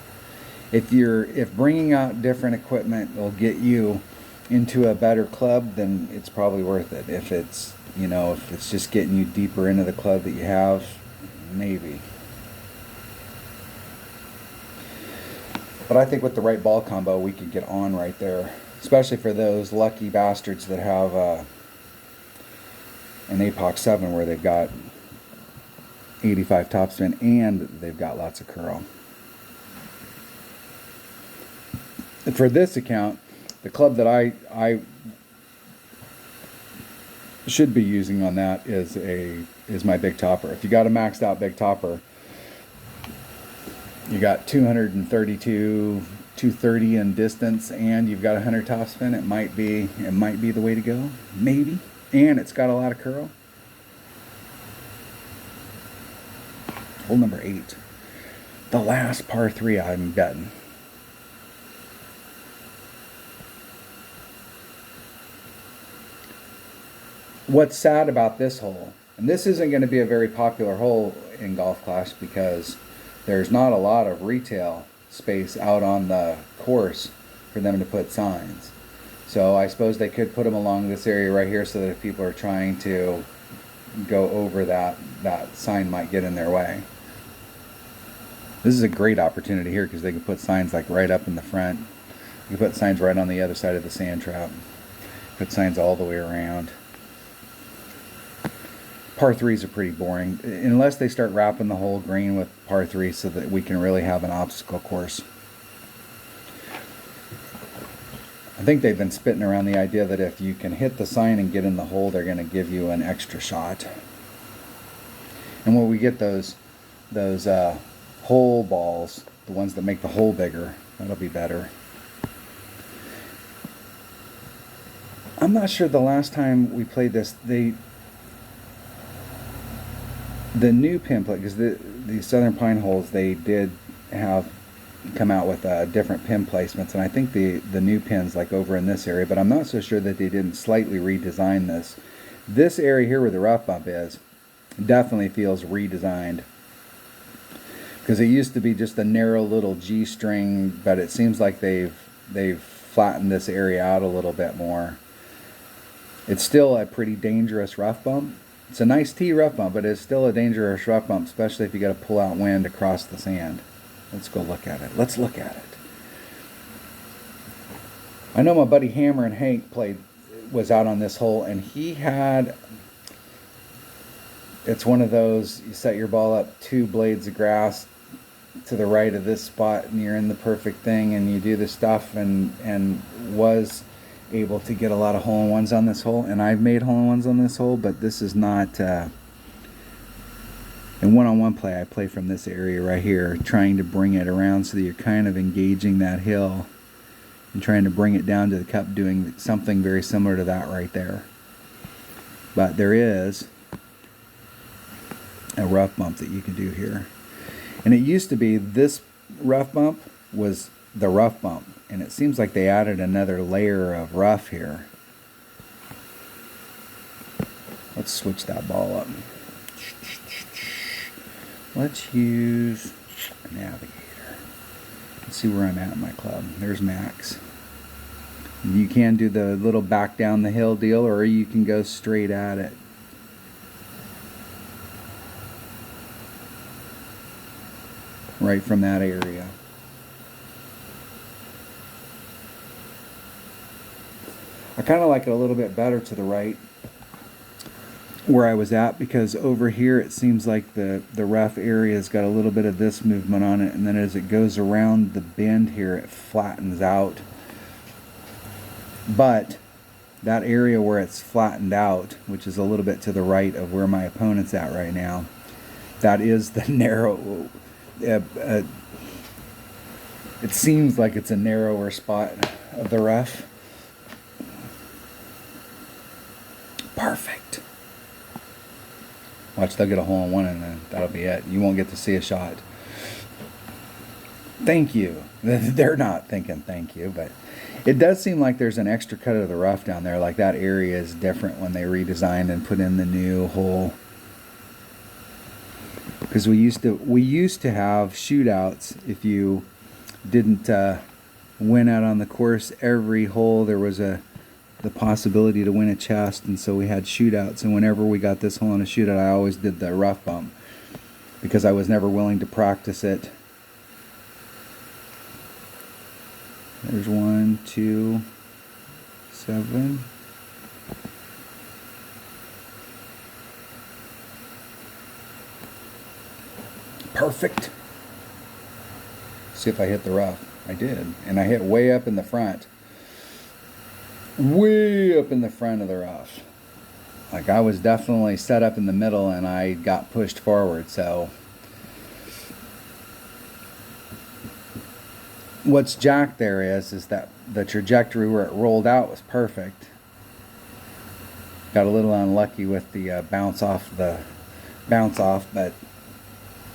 If bringing out different equipment will get you into a better club, then it's probably worth it. If it's just getting you deeper into the club that you have, maybe. But I think with the right ball combo, we could get on right there. Especially for those lucky bastards that have an APOC 7 where they've got 85 topspin and they've got lots of curl. And for this account, the club that I should be using on that is my big topper. If you got a maxed out big topper, you got 232, 230 in distance, and you've got 100 topspin. It might be the way to go, maybe. And it's got a lot of curl. Hole number 8, the last par 3 I'm betting. What's sad about this hole, and this isn't going to be a very popular hole in Golf Clash because there's not a lot of retail space out on the course for them to put signs. So I suppose they could put them along this area right here so that if people are trying to go over that sign might get in their way. This is a great opportunity here because they can put signs like right up in the front. You can put signs right on the other side of the sand trap. Put signs all the way around. Par 3s are pretty boring, unless they start wrapping the whole green with par 3 so that we can really have an obstacle course. I think they've been spitting around the idea that if you can hit the sign and get in the hole, they're going to give you an extra shot. And when we get those hole balls, the ones that make the hole bigger, that'll be better. I'm not sure the last time we played this, the new pin plate, because the Southern Pine holes, they did have come out with different pin placements, and I think the new pins like over in this area, but I'm not so sure that they didn't slightly redesign this. This area here where the rough bump is definitely feels redesigned, because it used to be just a narrow little G-string, but it seems like they've flattened this area out a little bit more. It's still a pretty dangerous rough bump. It's a nice tee rough bump, but it's still a dangerous rough bump, especially if you got to pull out wind across the sand. Let's go look at it. Let's look at it. I know my buddy Hammer and Hank was out on this hole, and he had it's one of those, you set your ball up 2 blades of grass to the right of this spot and you're in the perfect thing, and you do the stuff, and was able to get a lot of hole-in-ones on this hole. And I've made hole-in-ones on this hole, but this is not in one-on-one play. I play from this area right here, trying to bring it around so that you're kind of engaging that hill and trying to bring it down to the cup, doing something very similar to that right there. But there is a rough bump that you can do here. And it used to be this rough bump was the rough bump, and it seems like they added another layer of rough here. Let's switch that ball up. Let's use a navigator. Let's see where I'm at in my club. There's max. You can do the little back down the hill deal, or you can go straight at it. Right from that area. I kind of like it a little bit better to the right where I was at, because over here it seems like the rough area's got a little bit of this movement on it, and then as it goes around the bend here it flattens out. But that area where it's flattened out, which is a little bit to the right of where my opponent's at right now, that is the narrow, it seems like it's a narrower spot of the rough. Perfect. Watch, they'll get a hole-in-one and then that'll be it. You won't get to see a shot. Thank you. They're not thinking thank you, but it does seem like there's an extra cut of the rough down there. Like that area is different when they redesigned and put in the new hole. Because we used to have shootouts. If you didn't win out on the course every hole, there was the possibility to win a chest, and so we had shootouts. And whenever we got this hole in a shootout, I always did the rough bump because I was never willing to practice it. There's 1, 2, 7. Perfect. See if I hit the rough. I did. And I hit way up in the front. Way up in the front of the rough. Like I was definitely set up in the middle and I got pushed forward. So what's jacked there is that the trajectory where it rolled out was perfect. Got a little unlucky with the bounce off, but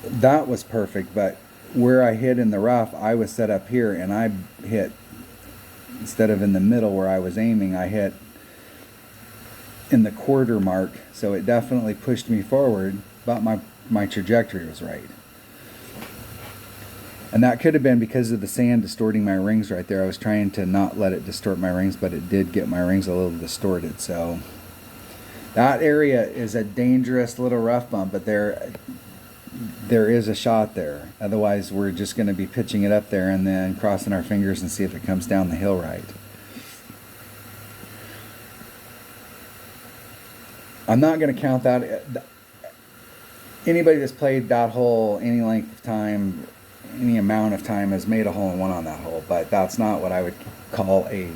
that was perfect. But where I hit in the rough, I was set up here and I hit, instead of in the middle where I was aiming, I hit in the quarter mark. So it definitely pushed me forward, but my trajectory was right. And that could have been because of the sand distorting my rings right there. I was trying to not let it distort my rings, but it did get my rings a little distorted. So that area is a dangerous little rough bump, but there is a shot there. Otherwise, we're just going to be pitching it up there and then crossing our fingers and see if it comes down the hill right. I'm not going to count that. Anybody that's played that hole any length of time, any amount of time, has made a hole-in-one on that hole, but that's not what I would call a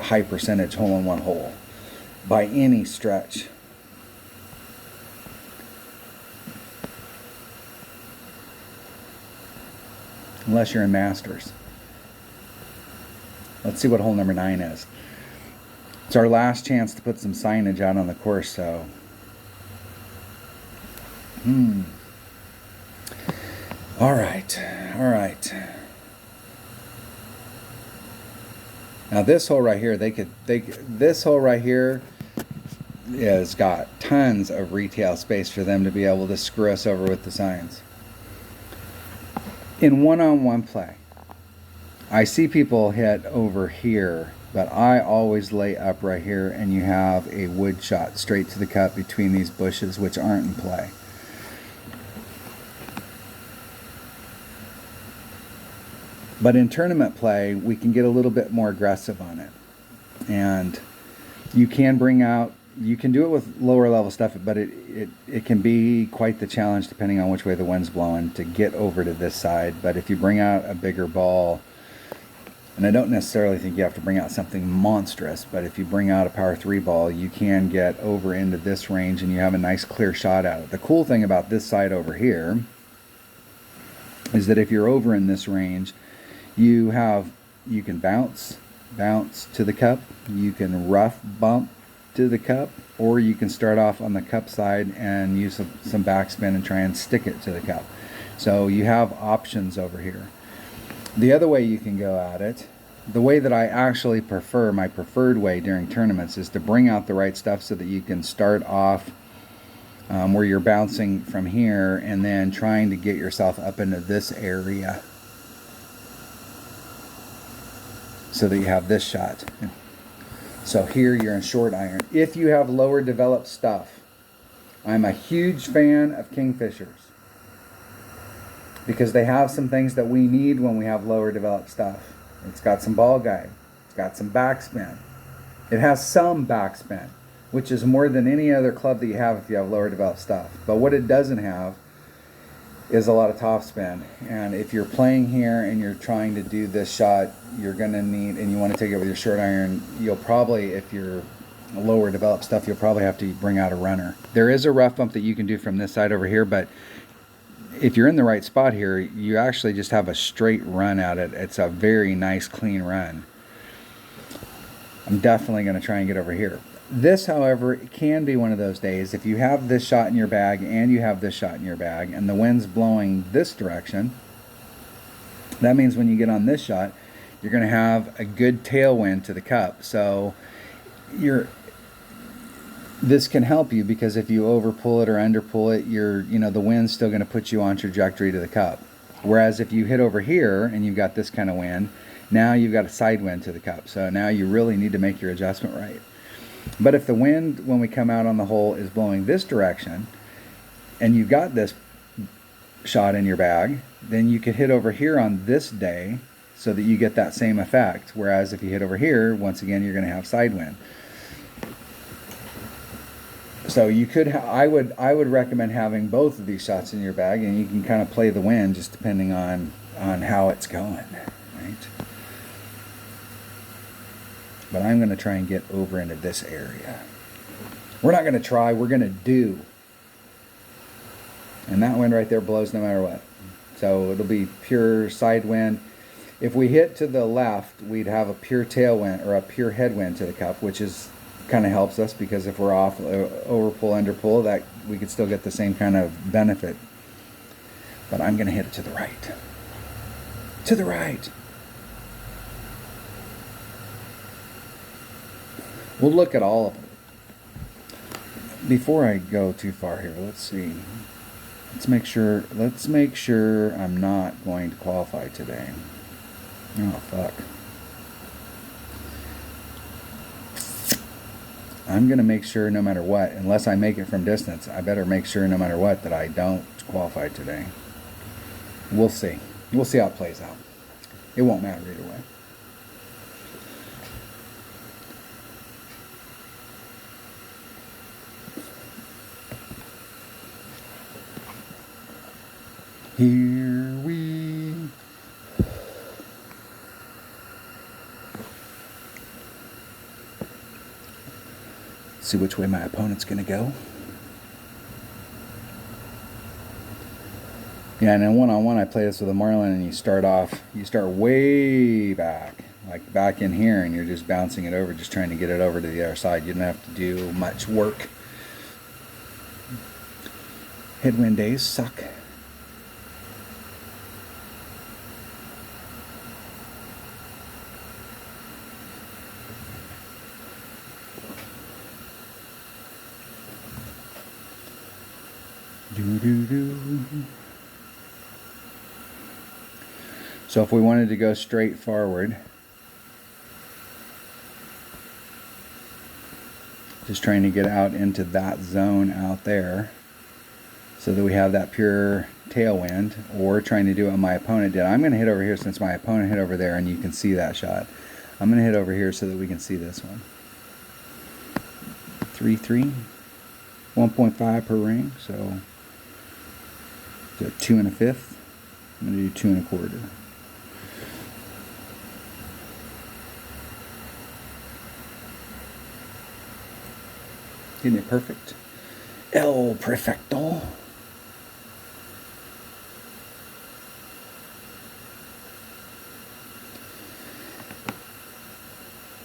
high percentage hole-in-one hole by any stretch. Unless you're in Masters. Let's see what hole number 9 is. It's our last chance to put some signage out on the course, so. All right. Now this hole right here, this hole right here has got tons of retail space for them to be able to screw us over with the signs. In one-on-one play, I see people hit over here, but I always lay up right here, and you have a wood shot straight to the cup between these bushes, which aren't in play. But in tournament play, we can get a little bit more aggressive on it. And you can bring out you can do it with lower level stuff, but it can be quite the challenge depending on which way the wind's blowing to get over to this side. But if you bring out a bigger ball, and I don't necessarily think you have to bring out something monstrous, but if you bring out a power 3 ball, you can get over into this range and you have a nice clear shot at it. The cool thing about this side over here is that if you're over in this range, you can bounce to the cup, you can rough bump to the cup, or you can start off on the cup side and use some backspin and try and stick it to the cup. So you have options over here. The other way you can go at it, the way that I actually prefer, my preferred way during tournaments, is to bring out the right stuff so that you can start off where you're bouncing from here and then trying to get yourself up into this area so that you have this shot. So here you're in short iron. If you have lower developed stuff, I'm a huge fan of Kingfishers, because they have some things that we need when we have lower developed stuff. It's got some ball guide. It's got some backspin. It has some backspin, which is more than any other club that you have if you have lower developed stuff. But what it doesn't have is a lot of topspin. And if you're playing here and you're trying to do this shot, you're going to need, and you want to take it with your short iron, you'll probably, if you're lower developed stuff, you'll probably have to bring out a runner. There is a rough bump that you can do from this side over here, but if you're in the right spot here, you actually just have a straight run at it. It's a very nice, clean run. I'm definitely going to try and get over here. This, however, it can be one of those days. If you have this shot in your bag and you have this shot in your bag and the wind's blowing this direction, that means when you get on this shot, you're going to have a good tailwind to the cup. So this can help you, because if you overpull it or underpull it, the wind's still going to put you on trajectory to the cup. Whereas if you hit over here and you've got this kind of wind, now you've got a side wind to the cup. So now you really need to make your adjustment right. But if the wind, when we come out on the hole, is blowing this direction, and you've got this shot in your bag, then you could hit over here on this day so that you get that same effect. Whereas if you hit over here, once again, you're going to have side wind. So you could, I would recommend having both of these shots in your bag, and you can kind of play the wind just depending on how it's going, right? But I'm going to try and get over into this area. We're not going to try, we're going to do. And that wind right there blows no matter what. So it'll be pure side wind. If we hit to the left, we'd have a pure tailwind or a pure headwind to the cup, which is kind of helps us, because if we're off overpull, underpull, that we could still get the same kind of benefit. But I'm going to hit it to the right. To the right. We'll look at all of them. Before I go too far here, let's see. Let's make sure I'm not going to qualify today. Oh, fuck. I'm going to make sure no matter what, unless I make it from distance, I better make sure no matter what that I don't qualify today. We'll see. We'll see how it plays out. It won't matter either way. Here we see which way my opponent's going to go. Yeah, and in one-on-one I play this with a Marlin, and you start way back, like back in here, and you're just bouncing it over, just trying to get it over to the other side. You don't have to do much work. Headwind days suck. So if we wanted to go straight forward, just trying to get out into that zone out there so that we have that pure tailwind, or trying to do what my opponent did. I'm going to hit over here since my opponent hit over there and you can see that shot. I'm going to hit over here so that we can see this one. 3-3, 1.5 per ring, so 2 1/5. I'm going to do 2 1/4. Isn't it perfect? El Perfecto.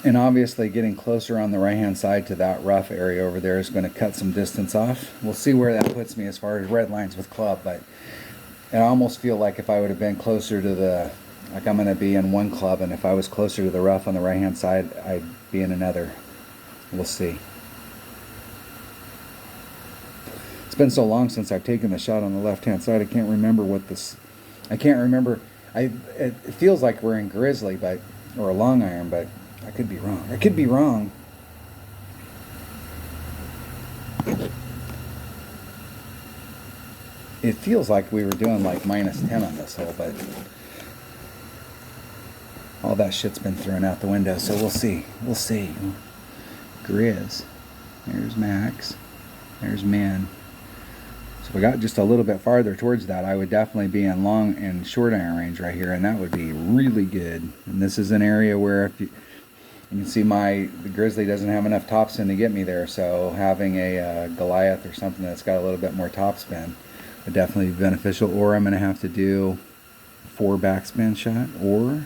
And obviously getting closer on the right hand side to that rough area over there is going to cut some distance off. We'll see where that puts me as far as red lines with club, but I almost feel like if I would have been closer to the, like I'm going to be in one club, and if I was closer to the rough on the right hand side, I'd be in another. We'll see. It's been so long since I've taken the shot on the left hand side, I can't remember what this, I can't remember. It feels like we're in Grizzly, but, or a long iron, but I could be wrong. I could be wrong. It feels like we were doing like -10 on this hole, but all that shit's been thrown out the window, so we'll see. We'll see. Grizz. There's Max. There's Min. So if we got just a little bit farther towards that, I would definitely be in long and short iron range right here, and that would be really good. And this is an area where if you can see the Grizzly doesn't have enough topspin to get me there, so having a Goliath or something that's got a little bit more topspin would definitely be beneficial. Or I'm going to have to do 4 backspin shot or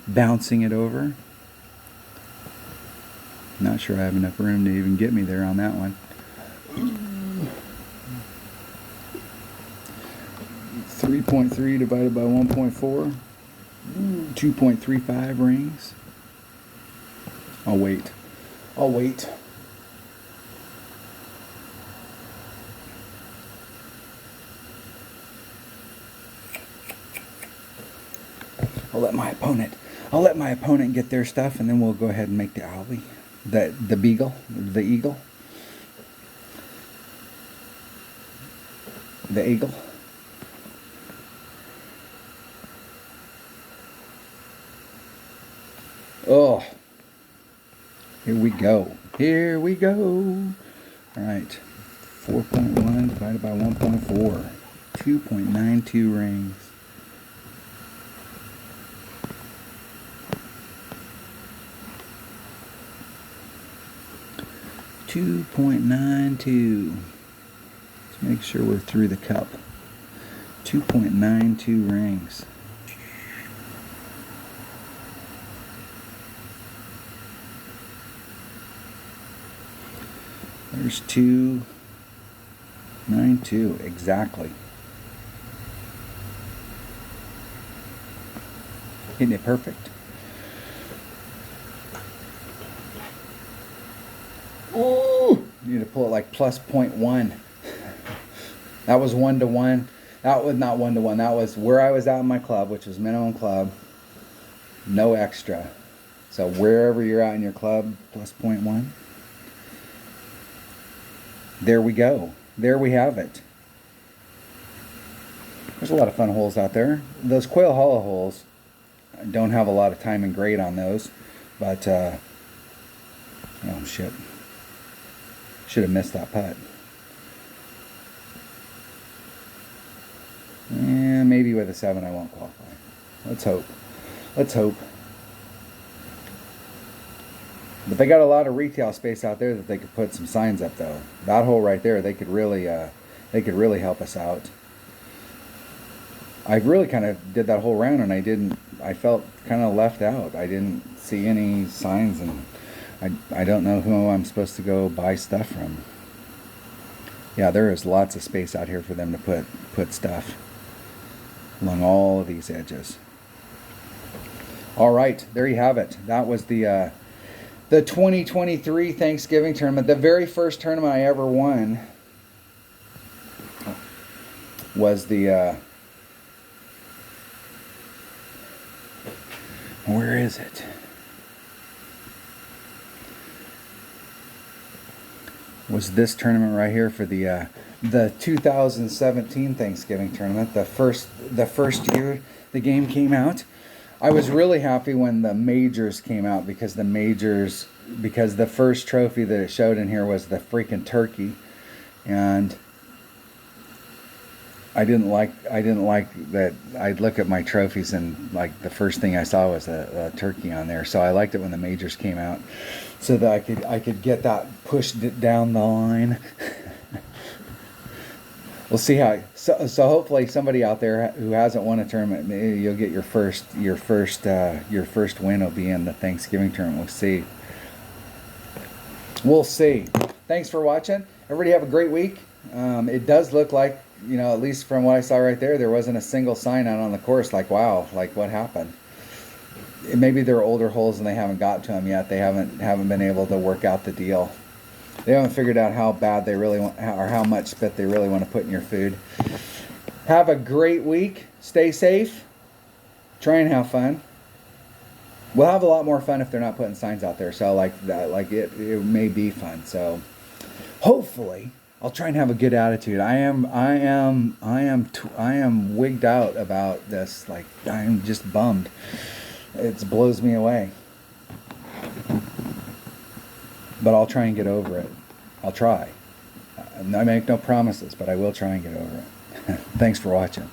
bouncing it over. Not sure I have enough room to even get me there on that one. 3.3 divided by 1.4, 2.35 rings. I'll wait. I'll wait. I'll let my opponent get their stuff, and then we'll go ahead and make the Owlie, the Beagle, the Eagle, the Eagle. Oh, here we go. Here we go. All right, 4.1 divided by 1.4, 2.92 rings. .92. Let's make sure we're through the cup. 2.92 rings. There's 2.92 exactly. Isn't it perfect? Ooh, you need to pull it like plus 0.1. That was 1-to-1. That was not 1-to-1. That was where I was at in my club, which was minimum club. No extra. So wherever you're at in your club, plus 0.1. There we go. There we have it. There's a lot of fun holes out there. Those Quail Hollow holes, I don't have a lot of time and grade on those, but oh shit. Should have missed that putt. Yeah, maybe with a 7 I won't qualify. Let's hope. Let's hope. But they got a lot of retail space out there that they could put some signs up though. That hole right there, they could really help us out. I really kind of did that whole round and I felt kind of left out. I didn't see any signs, and I don't know who I'm supposed to go buy stuff from. Yeah, there is lots of space out here for them to put stuff along all of these edges. All right, there you have it. That was the 2023 Thanksgiving tournament. The very first tournament I ever won was the where is it? Was this tournament right here for the 2017 Thanksgiving tournament. The first year the game came out. I was really happy when the majors came out, because the majors because the first trophy that it showed in here was the freaking turkey, and I didn't like that. I'd look at my trophies and like the first thing I saw was a turkey on there. So I liked it when the majors came out, so that I could get that pushed down the line. We'll see how. So hopefully somebody out there who hasn't won a tournament, maybe you'll get your first win will be in the Thanksgiving tournament. We'll see. We'll see. Thanks for watching. Everybody have a great week. It does look like, you know, at least from what I saw right there wasn't a single sign out on the course. Like, wow, like what happened? Maybe they're older holes and they haven't got to them yet. They haven't been able to work out the deal. They haven't figured out how bad they really want, or how much spit they really want to put in your food. Have a great week. Stay safe. Try and have fun. We'll have a lot more fun if they're not putting signs out there. So like that, like it may be fun. So hopefully I'll try and have a good attitude. I am wigged out about this. Like I am just bummed. It blows me away. But I'll try and get over it. I'll try. I make no promises, but I will try and get over it. Thanks for watching.